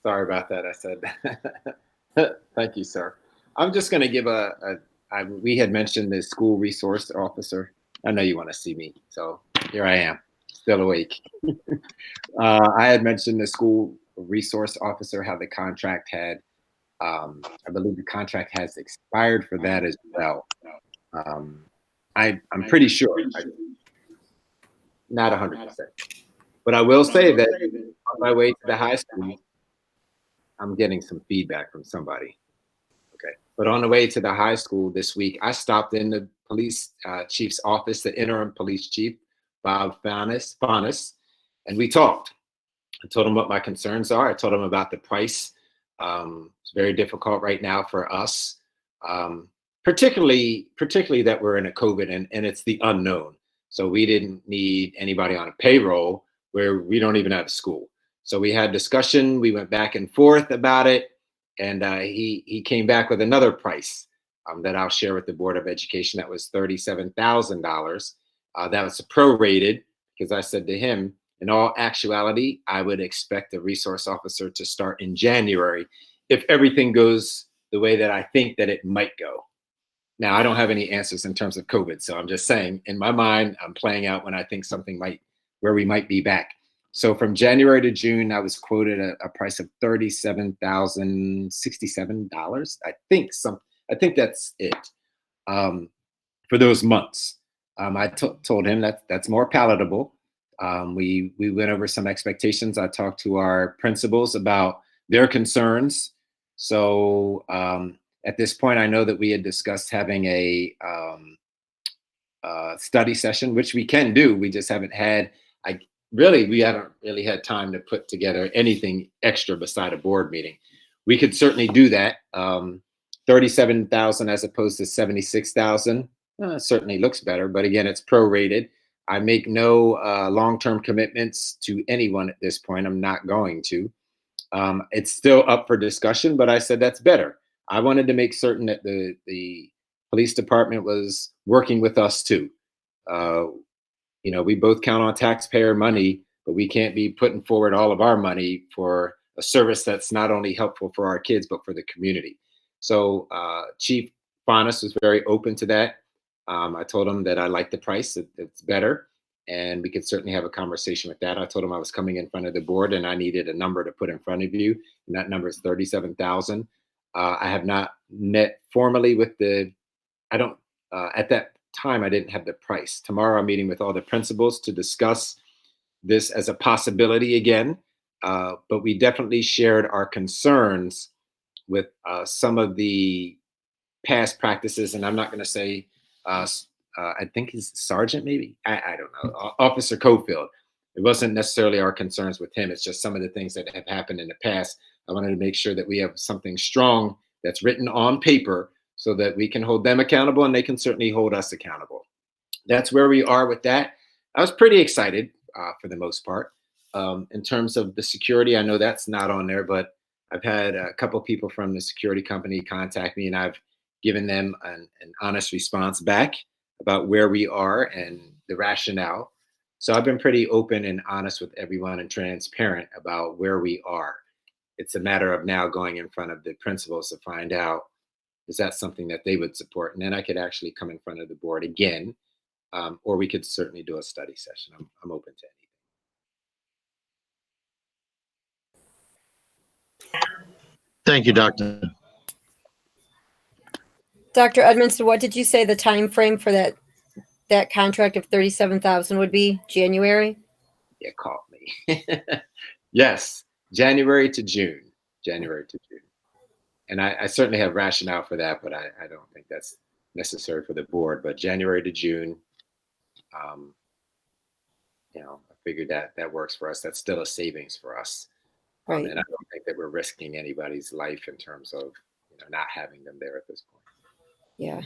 Sorry about that. I said, thank you, sir. I'm just going to give a we had mentioned the school resource officer. I know you want to see me, so here I am, still awake. I had mentioned the school resource officer, how the contract had, I believe the contract has expired for that as well. I'm pretty sure, not 100%, but I will say that on my way to the high school, I'm getting some feedback from somebody. Okay, but on the way to the high school this week, I stopped in the police chief's office, the interim police chief, Bob Faunus, and we talked. I told him what my concerns are. I told him about the price. It's very difficult right now for us, particularly that we're in a COVID and it's the unknown. So we didn't need anybody on a payroll where we don't even have a school. So we had discussion. We went back and forth about it. And he came back with another price that I'll share with the Board of Education. That was $37,000. That was prorated because I said to him, in all actuality, I would expect a resource officer to start in January if everything goes the way that I think that it might go. Now, I don't have any answers in terms of COVID. So I'm just saying, in my mind, I'm playing out when I think where we might be back. So from January to June, I was quoted a price of $37,067. I think that's it for those months. I told him that's more palatable. We went over some expectations. I talked to our principals about their concerns. So at this point, I know that we had discussed having a study session, which we can do. We just haven't had. We haven't really had time to put together anything extra beside a board meeting. We could certainly do that. 37,000 as opposed to 76,000 certainly looks better, but again, it's prorated. I make no long-term commitments to anyone at this point. I'm not going to. It's still up for discussion, but I said that's better. I wanted to make certain that the police department was working with us too. We both count on taxpayer money, but we can't be putting forward all of our money for a service that's not only helpful for our kids, but for the community. So Chief Faunus was very open to that. I told him that I liked the price, it's better, and we could certainly have a conversation with that. I told him I was coming in front of the board and I needed a number to put in front of you, and that number is 37,000. I have not met formally with at that time, I didn't have the price. Tomorrow, I'm meeting with all the principals to discuss this as a possibility again. But we definitely shared our concerns with some of the past practices. And I'm not going to say, I think he's Sergeant, maybe. I don't know. Officer Cofield. It wasn't necessarily our concerns with him. It's just some of the things that have happened in the past. I wanted to make sure that we have something strong that's written on paper so that we can hold them accountable and they can certainly hold us accountable. That's where we are with that. I was pretty excited for the most part. In terms of the security, I know that's not on there, but I've had a couple people from the security company contact me and I've given them an honest response back about where we are and the rationale. So I've been pretty open and honest with everyone and transparent about where we are. It's a matter of now going in front of the principals to find out, is that something that they would support? And then I could actually come in front of the board again, or we could certainly do a study session. I'm open to anything. Thank you, Doctor. Dr. Edmondson, what did you say the time frame for that contract of 37,000 would be? January? Yeah, call me. Yes, January to June. January to June. And I certainly have rationale for that, but I don't think that's necessary for the board. But January to June, I figured that works for us. That's still a savings for us. Right. And I don't think that we're risking anybody's life in terms of not having them there at this point. Yeah.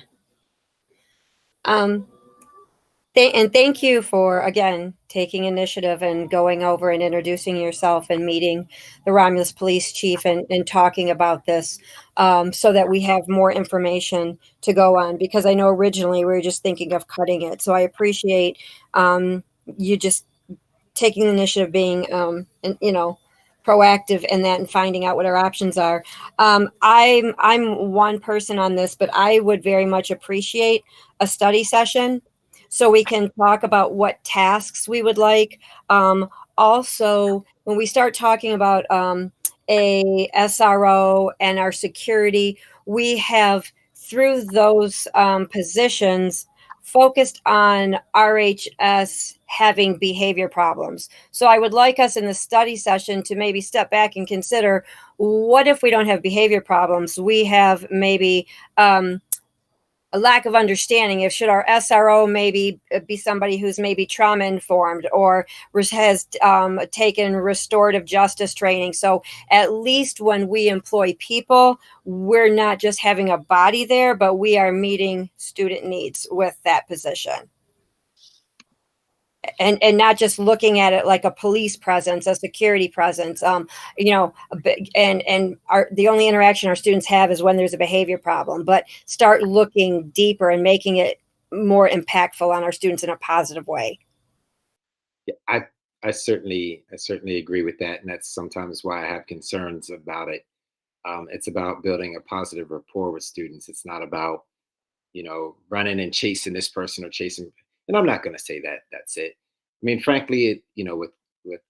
And thank you for, again, taking initiative and going over and introducing yourself and meeting the Romulus Police Chief and talking about this so that we have more information to go on, because I know originally we were just thinking of cutting it. So I appreciate you just taking the initiative, being, proactive in that and finding out what our options are. I'm one person on this, but I would very much appreciate a study session so we can talk about what tasks we would like. Also, when we start talking about a SRO and our security, we have, through those positions, focused on RHS having behavior problems. So I would like us in the study session to maybe step back and consider, what if we don't have behavior problems? We have maybe a lack of understanding. If should our SRO maybe be somebody who's maybe trauma informed or has taken restorative justice training. So at least when we employ people, we're not just having a body there, but we are meeting student needs with that position. And not just looking at it like a police presence, a security presence, the only interaction our students have is when there's a behavior problem, but start looking deeper and making it more impactful on our students in a positive way. Yeah, I certainly agree with that. And that's sometimes why I have concerns about it. It's about building a positive rapport with students. It's not about, running and chasing this person or chasing. And I'm not going to say that that's it. I mean, frankly, with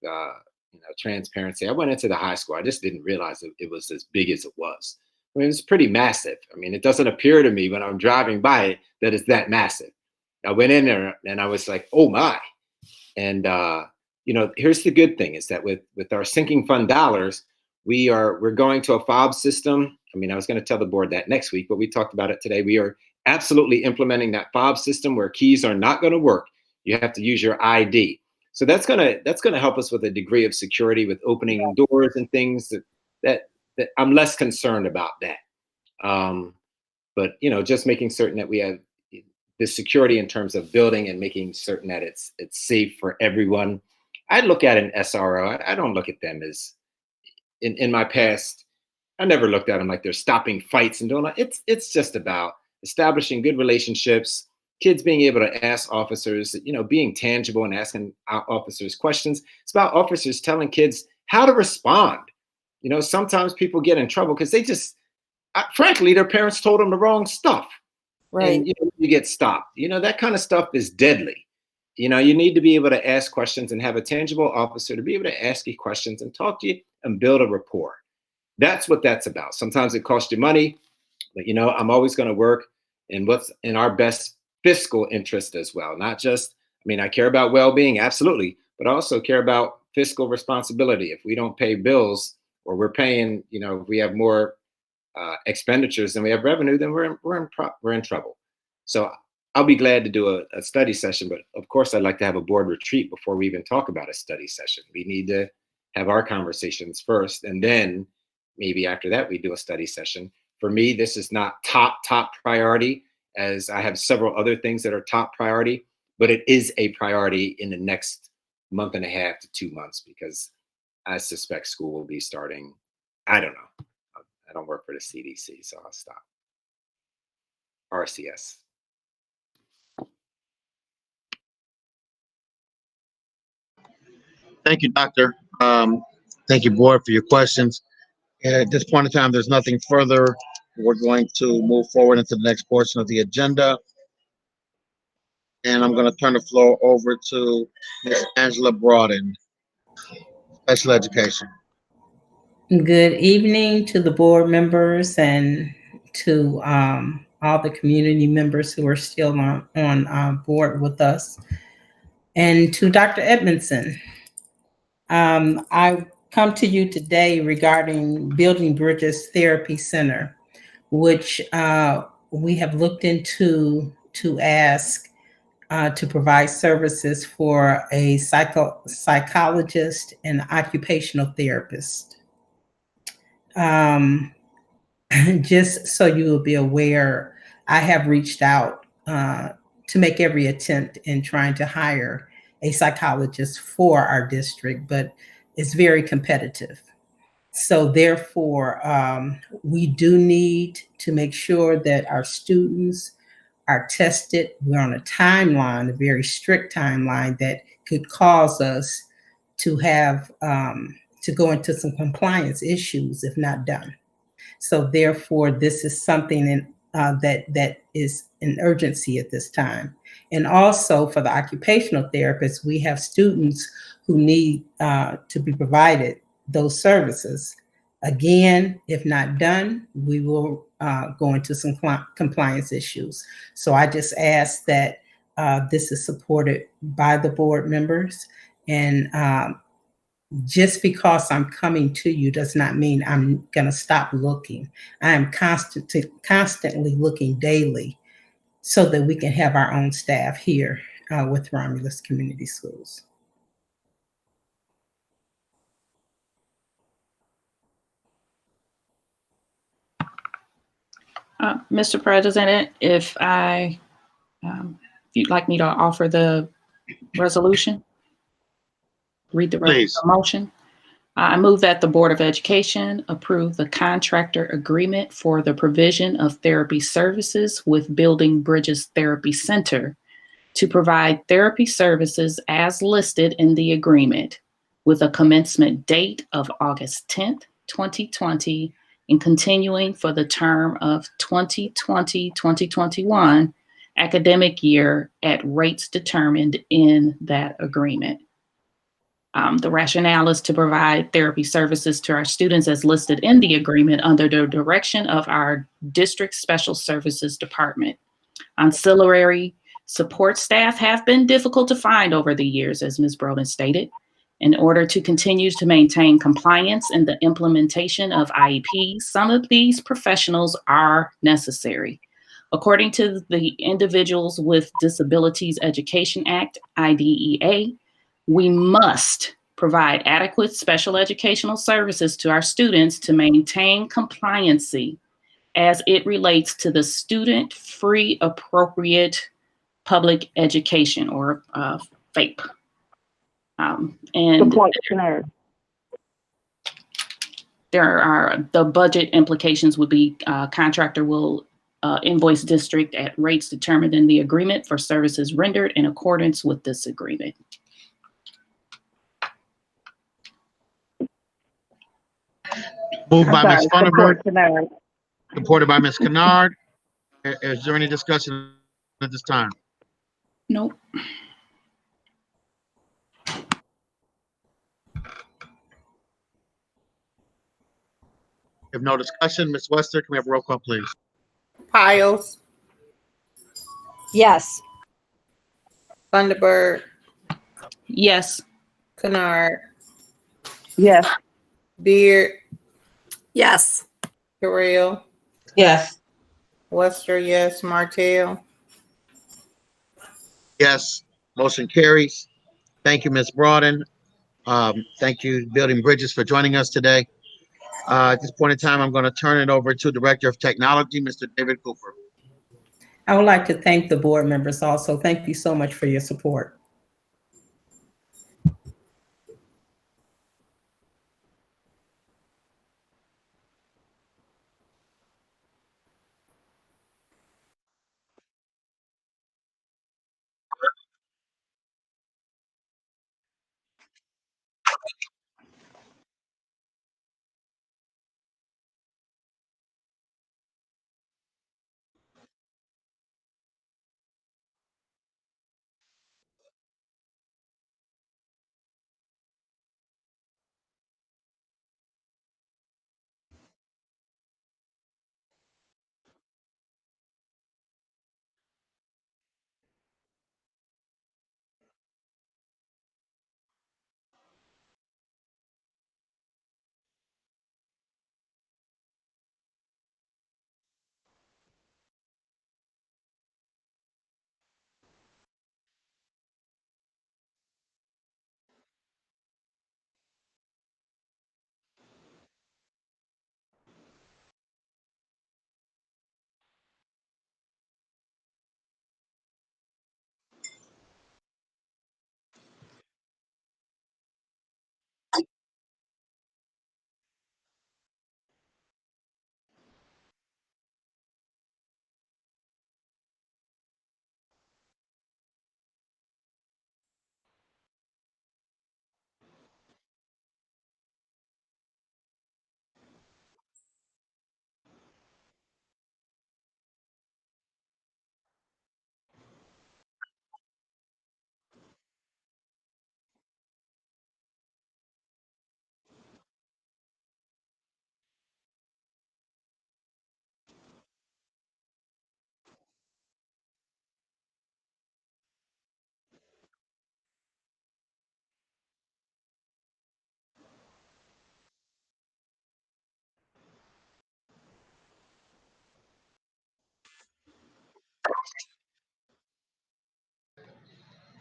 transparency, I went into the high school. I just didn't realize it was as big as it was. I mean, it's pretty massive. I mean, it doesn't appear to me when I'm driving by it that it's that massive. I went in there and I was like, oh my. And, here's the good thing is that with our sinking fund dollars, we're going to a fob system. I mean, I was going to tell the board that next week, but we talked about it today. We are absolutely implementing that fob system where keys are not going to work. You have to use your ID. So that's gonna help us with a degree of security with opening doors and things that I'm less concerned about that. But just making certain that we have the security in terms of building and making certain that it's safe for everyone. I look at an SRO. I don't look at them as in my past. I never looked at them like they're stopping fights and doing that. It's just about establishing good relationships, kids being able to ask officers, being tangible and asking officers questions. It's about officers telling kids how to respond. Sometimes people get in trouble because they just, frankly, their parents told them the wrong stuff. Right. And you get stopped. That kind of stuff is deadly. You need to be able to ask questions and have a tangible officer to be able to ask you questions and talk to you and build a rapport. That's what that's about. Sometimes it costs you money, but I'm always going to work in what's in our best fiscal interest as well. Not just, I care about well-being, absolutely, but I also care about fiscal responsibility. If we don't pay bills or we're paying, if we have more expenditures than we have revenue, then we're in trouble. So I'll be glad to do a study session, but of course I'd like to have a board retreat before we even talk about a study session. We need to have our conversations first, and then maybe after that we do a study session. For me, this is not top priority, as I have several other things that are top priority, but it is a priority in the next month and a half to 2 months, because I suspect school will be starting. I don't know. I don't work for the CDC, so I'll stop. RCS. Thank you, Doctor. Thank you, board, for your questions. And at this point in time, there's nothing further. We're going to move forward into the next portion of the agenda. And I'm going to turn the floor over to Ms. Angela Broaden, Special Education. Good evening to the board members and to all the community members who are still on board with us, and to Dr. Edmondson. I come to you today regarding Building Bridges Therapy Center, which we have looked into to ask to provide services for a psychologist and occupational therapist. Just so you will be aware, I have reached out to make every attempt in trying to hire a psychologist for our district, but it's very competitive. So therefore, we do need to make sure that our students are tested. We're on a timeline, a very strict timeline that could cause us to have to go into some compliance issues if not done. So therefore, this is something that is an urgency at this time. And also for the occupational therapists, we have students who need to be provided those services. Again, if not done, we will go into some compliance issues. So I just ask that this is supported by the board members. And just because I'm coming to you does not mean I'm going to stop looking. I am constantly looking daily so that we can have our own staff here with Romulus Community Schools. Mr. President, if you'd like me to offer the resolution, read the motion. I move that the Board of Education approve the contractor agreement for the provision of therapy services with Building Bridges Therapy Center to provide therapy services as listed in the agreement with a commencement date of August 10th, 2020, and continuing for the term of 2020-2021 academic year at rates determined in that agreement. The rationale is to provide therapy services to our students as listed in the agreement under the direction of our district special services department. Ancillary support staff have been difficult to find over the years, as Ms. Broden stated. In order to continue to maintain compliance in the implementation of IEPs, some of these professionals are necessary. According to the Individuals with Disabilities Education Act, IDEA, we must provide adequate special educational services to our students to maintain compliancy as it relates to the student-free appropriate public education, or FAPE. And there are the budget implications would be contractor will invoice district at rates determined in the agreement for services rendered in accordance with this agreement. Moved by Ms. Funderburk, supported by Ms. Kennard. Is there any discussion at this time? Nope. If no discussion, Ms. Wester, can we have a roll call, please? Piles, Yes. Thunderbird, Yes. Kennard, Yes. Beard, Yes. Terrell, Yes. Wester, yes, Martell. Yes, motion carries. Thank you, Ms. Broden. Thank you, Building Bridges, for joining us today. At this point in time, I'm going to turn it over to Director of Technology, Mr. David Cooper. I would like to thank the board members also. Thank you so much for your support.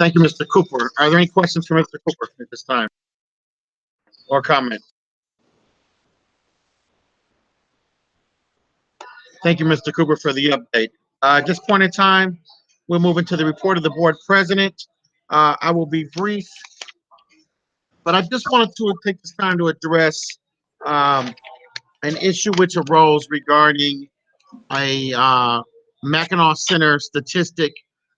Thank you, Mr. Cooper. Are there any questions for Mr. Cooper at this time? Or comments? Thank you, Mr. Cooper, for the update. At this point in time, we're moving to the report of the board president. I will be brief, but I just wanted to take this time to address an issue which arose regarding a Mackinac Center statistic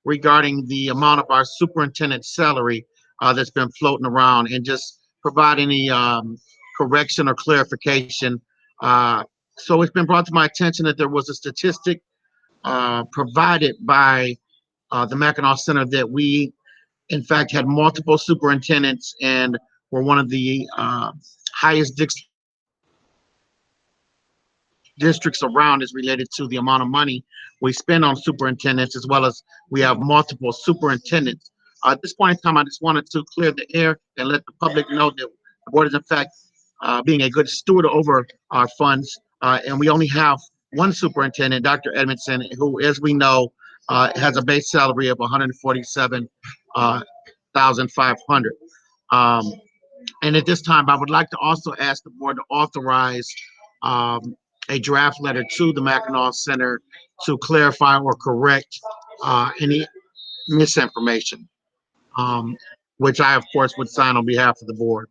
regarding the amount of our superintendent's salary that's been floating around, and just provide any correction or clarification. So it's been brought to my attention that there was a statistic provided by the Mackinac Center that we, in fact, had multiple superintendents and were one of the highest districts around is related to the amount of money we spend on superintendents, as well as we have multiple superintendents. At this point in time, I just wanted to clear the air and let the public know that the board is in fact being a good steward over our funds, and we only have one superintendent, Dr. Edmondson, who, as we know, has a base salary of $147,500. And at this time, I would like to also ask the board to authorize a draft letter to the Mackinac Center to clarify or correct any misinformation, which I, of course, would sign on behalf of the board.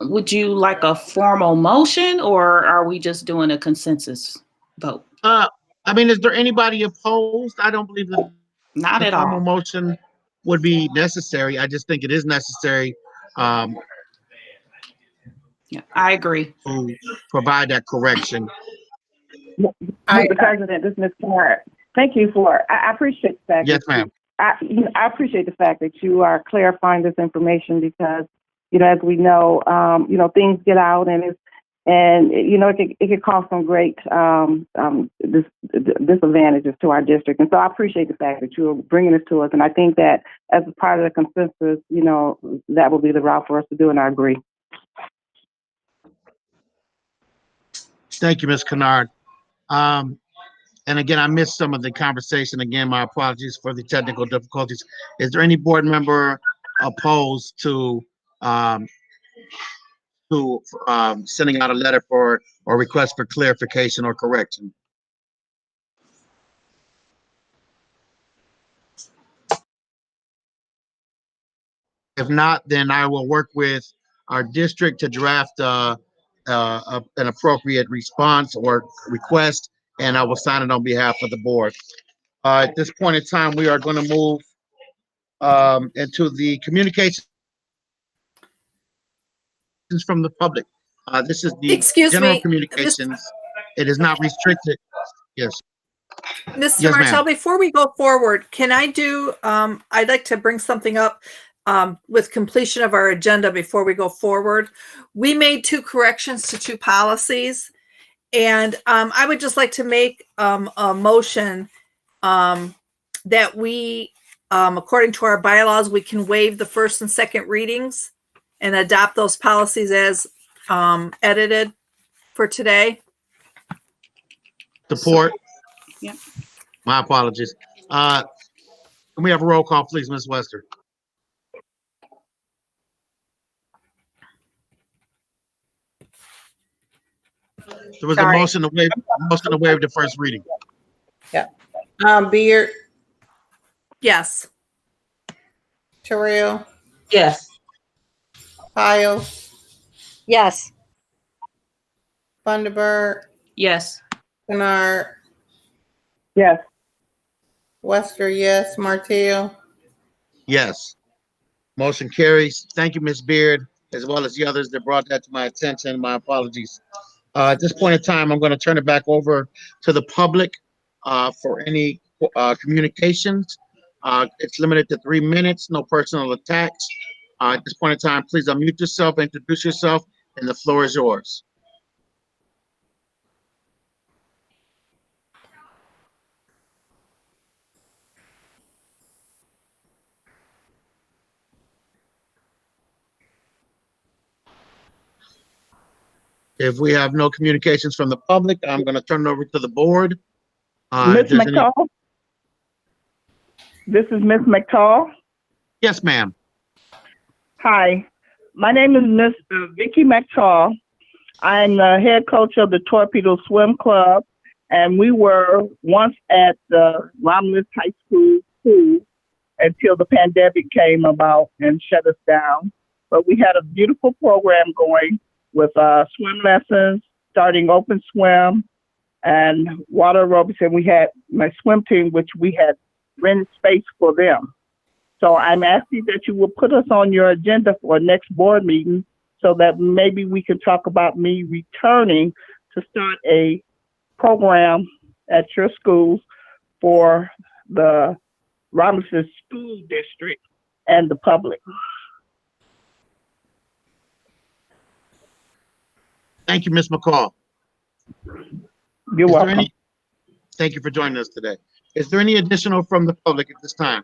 Would you like a formal motion, or are we just doing a consensus vote? I mean, is there anybody opposed? I don't believe that Not a at formal all. motion would be necessary. I just think it is necessary Yeah, I agree. to provide that correction. Mr. President, this is Ms. Clark. Thank you for, I appreciate the fact. Yes, ma'am. I appreciate the fact that you are clarifying this information because, as we know, things get out and it could cause some great disadvantages to our district. And so I appreciate the fact that you're bringing this to us. And I think that as a part of the consensus, that will be the route for us to do, and I agree. Thank you, Ms. Kennard. And again, I missed some of the conversation. Again, my apologies for the technical difficulties. Is there any board member opposed to sending out a letter for or request for clarification or correction? If not, then I will work with our district to draft an appropriate response or request, and I will sign it on behalf of the board. At this point in time, we are going to move into the communications from the public. This is the general communications. It is not restricted. Yes. Mr. Yes, Martell, ma'am. before we go forward, can I do, I'd like to bring something up with completion of our agenda before we go forward. We made 2 corrections to 2 policies, and I would just like to make a motion that we, according to our bylaws, we can waive the first and second readings and adopt those policies as edited for today. Support. Yeah. My apologies. Can we have a roll call, please, Ms. Wester? There was Sorry. a motion to waive the first reading. Yeah. Beard, Yes. Terrell, Yes. Pyle, Yes. Thunderbird, Yes. Kennard, Yes. Wester, yes, Martell. Yes. Motion carries. Thank you, Ms. Beard, as well as the others that brought that to my attention. My apologies. At this point in time, I'm going to turn it back over to the public for any communications. It's limited to 3 minutes, no personal attacks. At this point in time, please unmute yourself, introduce yourself, and the floor is yours. If we have no communications from the public, I'm going to turn it over to the board. Ms. if there's any- McCall? This is Miss McTall. Yes, ma'am. Hi, my name is Miss Vicky McTall. I'm the head coach of the Torpedo Swim Club, and we were once at the Romulus High School pool until the pandemic came about and shut us down. But we had a beautiful program going with swim lessons, starting open swim and water aerobics, and we had my swim team, which we had rented space for them. So I'm asking that you will put us on your agenda for a next board meeting so that maybe we can talk about me returning to start a program at your schools for the Romulus School District and the public. Thank you, Ms. McCall. You're welcome. Thank you for joining us today. Is there any additional from the public at this time?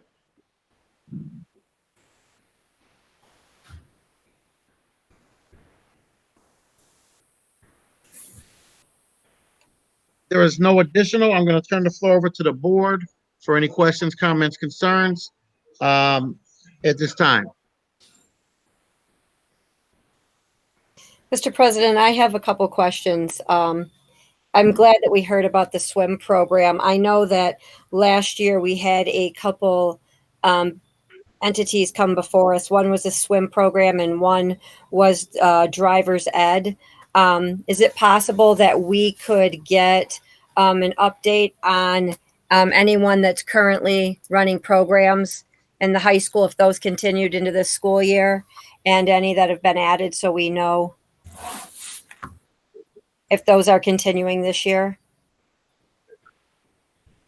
There is no additional. I'm going to turn the floor over to the board for any questions, comments, concerns at this time. Mr. President, I have a couple questions. I'm glad that we heard about the swim program. I know that last year we had a couple entities come before us. One was a swim program and one was driver's ed. Is it possible that we could get an update on anyone that's currently running programs in the high school, if those continued into this school year, and any that have been added so we know if those are continuing this year?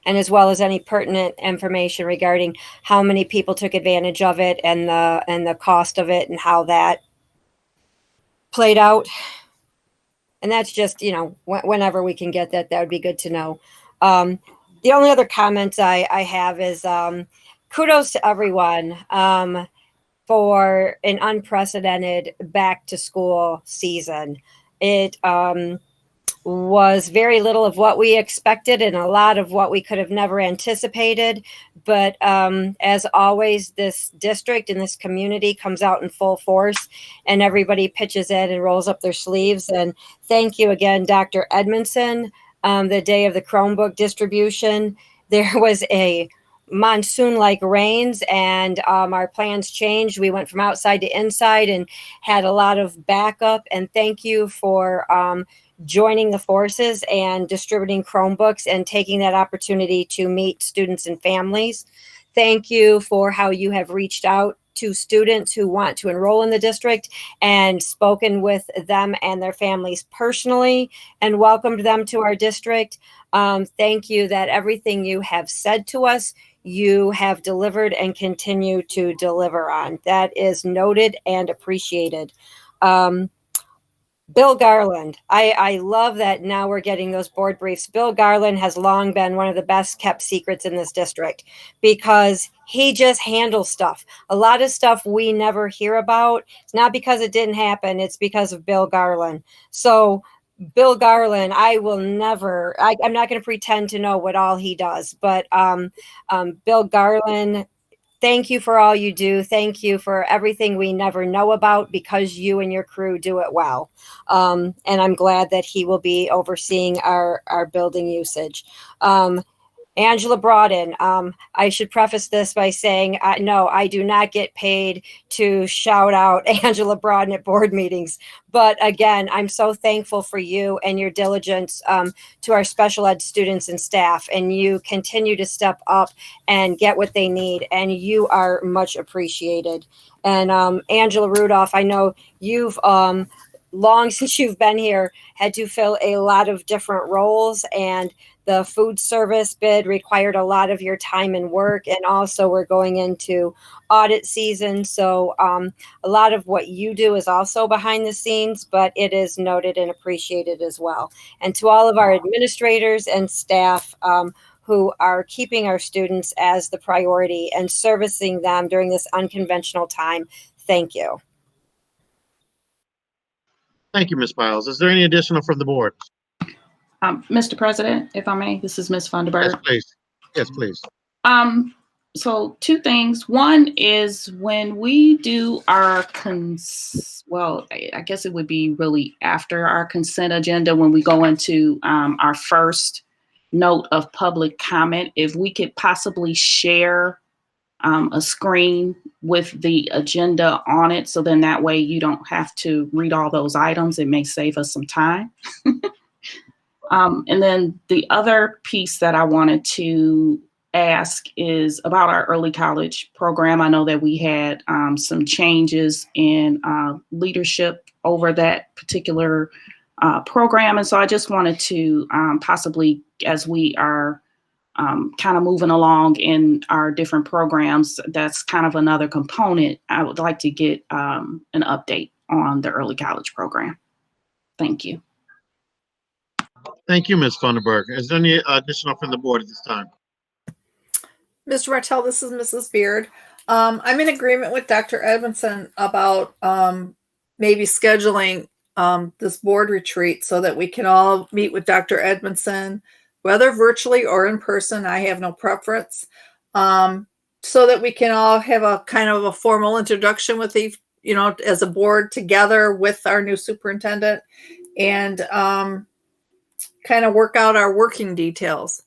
And as well as any pertinent information regarding how many people took advantage of it and the cost of it and how that played out. And that's just, you know, whenever we can get that, that would be good to know. The only other comments I have is kudos to everyone for an unprecedented back to school season. It was very little of what we expected and a lot of what we could have never anticipated. But as always, this district and this community comes out in full force and everybody pitches in and rolls up their sleeves. And thank you again, Dr. Edmondson. The day of the Chromebook distribution, there was a monsoon-like rains and our plans changed. We went from outside to inside and had a lot of backup. And thank you for joining the forces and distributing Chromebooks and taking that opportunity to meet students and families. Thank you for how you have reached out to students who want to enroll in the district and spoken with them and their families personally and welcomed them to our district. Thank you that everything you have said to us, you have delivered and continue to deliver on. That is noted and appreciated. Bill Garland, I love that now we're getting those board briefs. Bill Garland has long been one of the best kept secrets in this district because he just handles stuff. A lot of stuff we never hear about. It's not because it didn't happen. It's because of Bill Garland. So Bill Garland, I will never, I'm not going to pretend to know what all he does, but Bill Garland, thank you for all you do. Thank you for everything we never know about because you and your crew do it well. And I'm glad that he will be overseeing our building usage. Angela Broaden, I should preface this by saying, no, I do not get paid to shout out Angela Broaden at board meetings. But again, I'm so thankful for you and your diligence to our special ed students and staff. And you continue to step up and get what they need. And you are much appreciated. And Angela Rudolph, I know you've long since you've been here had to fill a lot of different roles, and the food service bid required a lot of your time and work. And also we're going into audit season. So a lot of what you do is also behind the scenes, but it is noted and appreciated as well. And to all of our administrators and staff who are keeping our students as the priority and servicing them during this unconventional time, thank you. Thank you, Ms. Piles. Is there any additional from the board? Mr. President, if I may, this is Ms. Funderburg. Yes, please. Yes, please. So two things. One is when we do our well, I guess it would be really after our consent agenda when we go into our first note of public comment. If we could possibly share a screen with the agenda on it, so then that way you don't have to read all those items. It may save us some time. And then the other piece that I wanted to ask is about our early college program. I know that we had some changes in leadership over that particular program. And so I just wanted to possibly, as we are kind of moving along in our different programs, that's kind of another component. I would like to get an update on the early college program. Thank you. Thank you, Ms. Funderburg. Is there any additional from the board at this time? Mr. Martell, this is Mrs. Beard. I'm in agreement with Dr. Edmondson about maybe scheduling this board retreat so that we can all meet with Dr. Edmondson, whether virtually or in person. I have no preference. So that we can all have a kind of a formal introduction with the, as a board together with our new superintendent, and kind of work out our working details.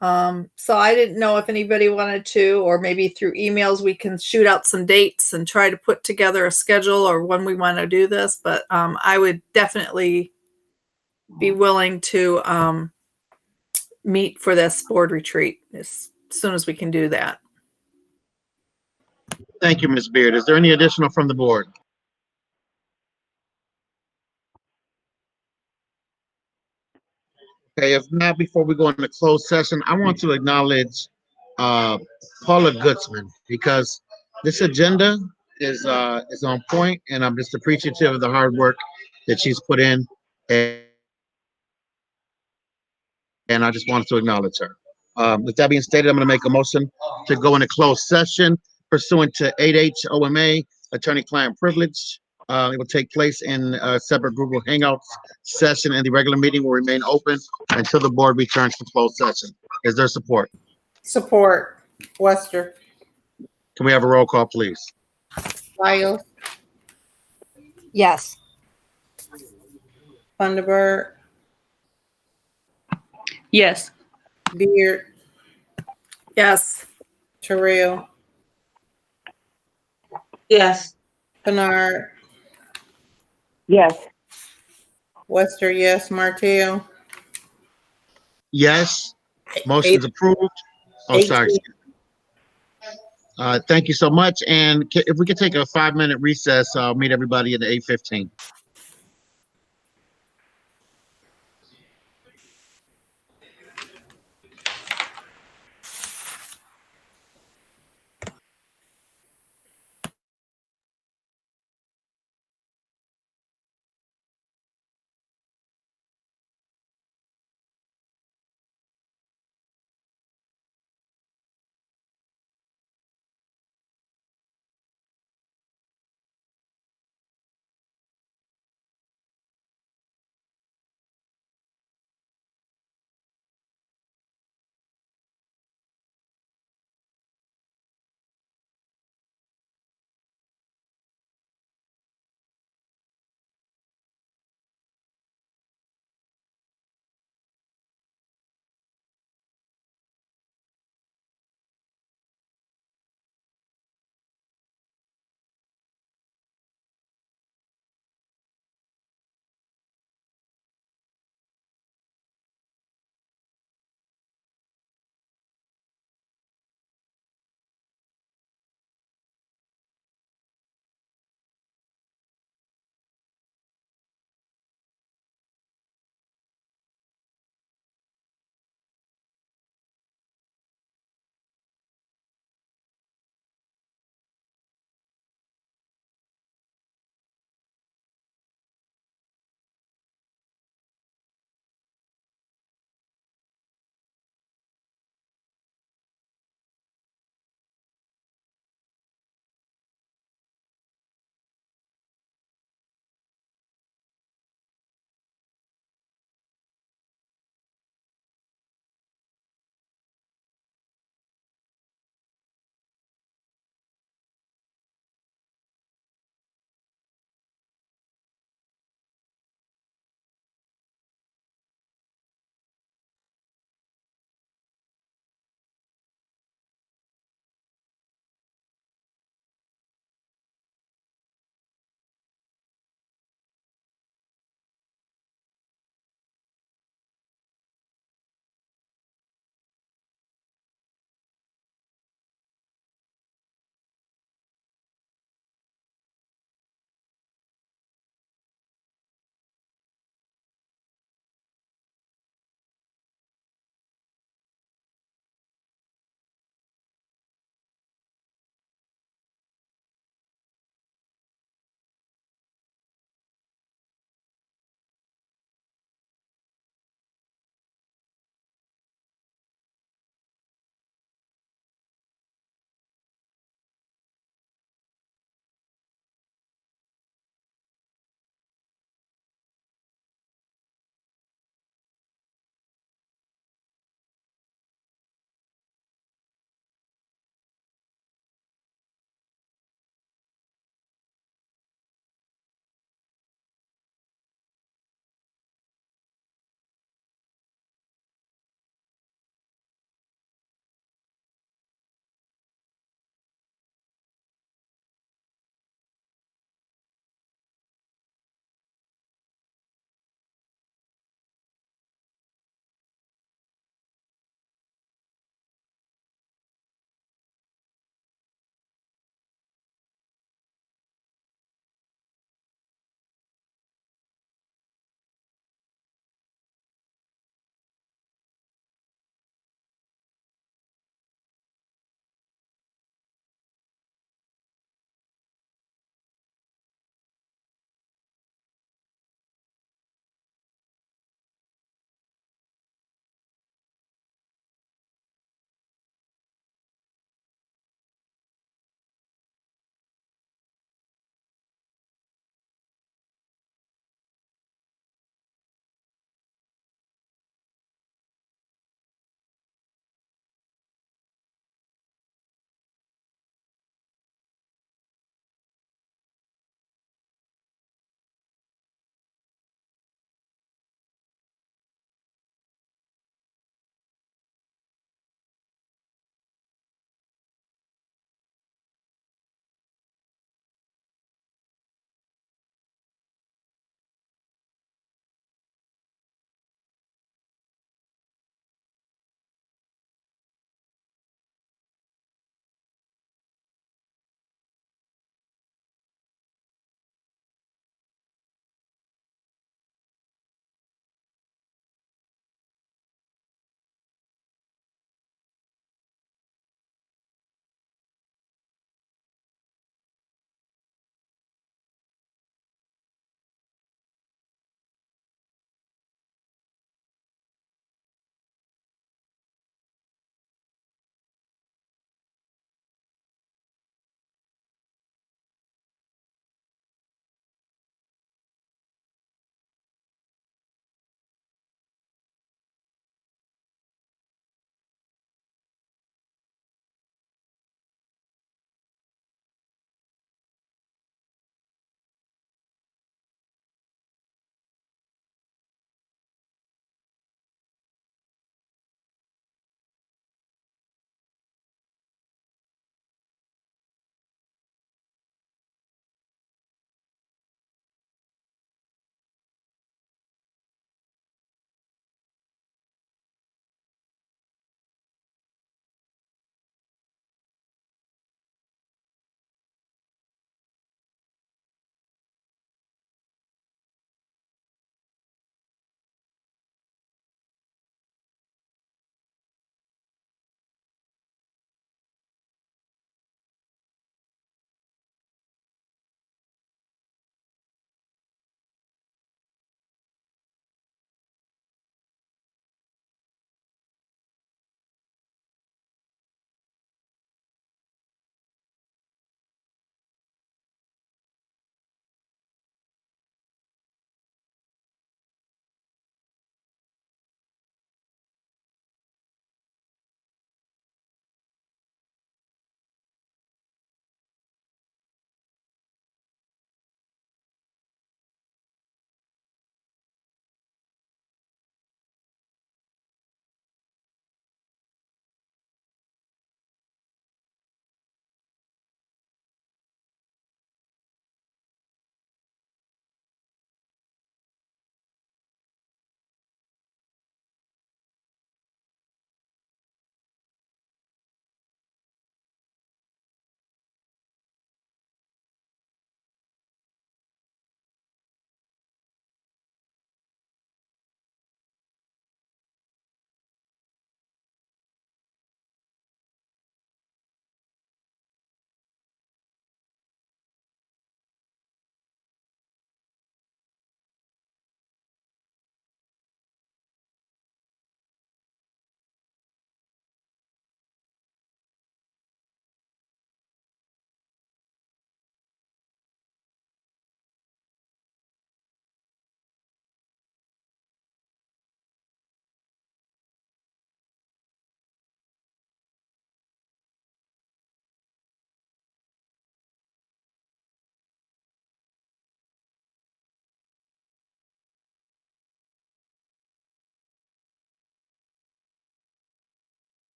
So I didn't know if anybody wanted to, or maybe through emails, we can shoot out some dates and try to put together a schedule or when we want to do this. But I would definitely be willing to meet for this board retreat as soon as we can do that. Thank you, Ms. Beard. Is there any additional from the board? Okay, if not, before we go into closed session, I want to acknowledge Paula Goodsman, because this agenda is on point, and I'm just appreciative of the hard work that she's put in, and I just wanted to acknowledge her. With that being stated, I'm going to make a motion to go into closed session pursuant to 8H OMA, attorney-client privilege. It will take place in a separate Google Hangouts session, and the regular meeting will remain open until the board returns to closed session. Is there support? Support. Wester. Can we have a roll call, please? Lyles. Yes. Funderburg. Yes. Beard. Yes. Terrell. Yes. Bernard. Yes. Wester, yes. Martell. Yes. Motion's approved. Oh, sorry. Thank you so much. And if we could take a 5-minute recess, I'll meet everybody at 8:15.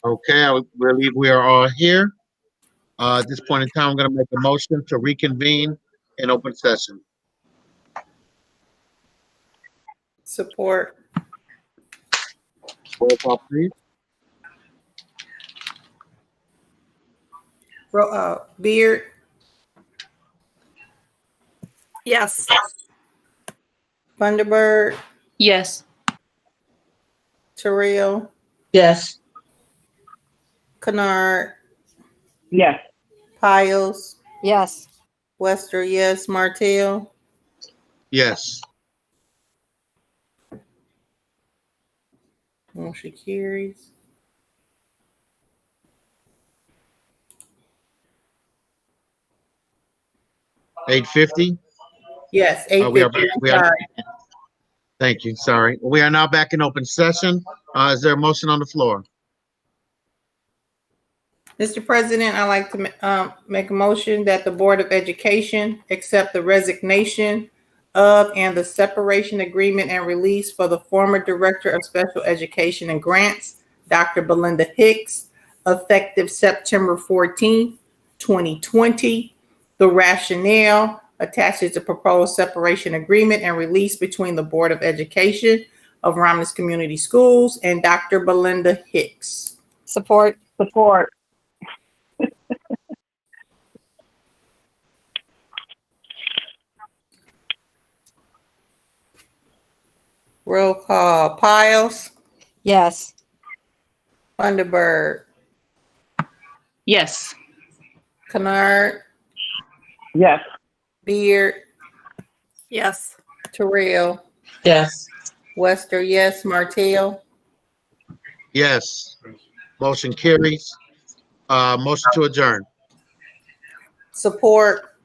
Okay, I believe we are all here. At this point in time, I'm going to make a motion to reconvene in open session. Support. Roll call, please. Beard. Yes. Thunderbird. Yes. Terrell. Yes. Kennard. Yes. Piles. Yes. Wester, yes. Martell. Yes. Motion carries. $8.50. Yes, We are 8:50. back. We are. Sorry. Thank you. Sorry. We are now back in open session. Is there a motion on the floor? Mr. President, I'd like to make a motion that the Board of Education accept the resignation of and the separation agreement and release for the former Director of Special Education and Grants, Dr. Belinda Hicks, effective September 14th, 2020. The rationale attaches the proposed separation agreement and release between the Board of Education of Romulus Community Schools and Dr. Belinda Hicks. Support. Support. Roll call. Piles. Yes. Thunderbird. Yes. Kennard. Yes. Beard. Yes. Terrell. Yes. Wester, yes. Martell. Yes. Motion carries. Motion to adjourn. Support.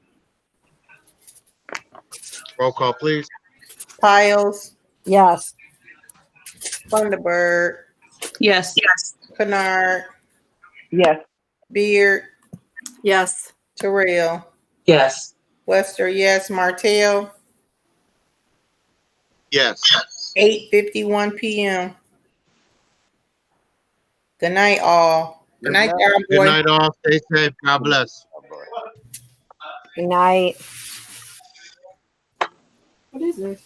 Roll call, please. Piles. Yes. Thunderbird. Yes. Kennard. Yes. Beard. Yes. Terrell. Yes. Wester, yes. Martell. Yes. 8:51 p.m. Good night, all. Good night, John Good Boy. night, all. Stay safe. God bless. Good night. What is this?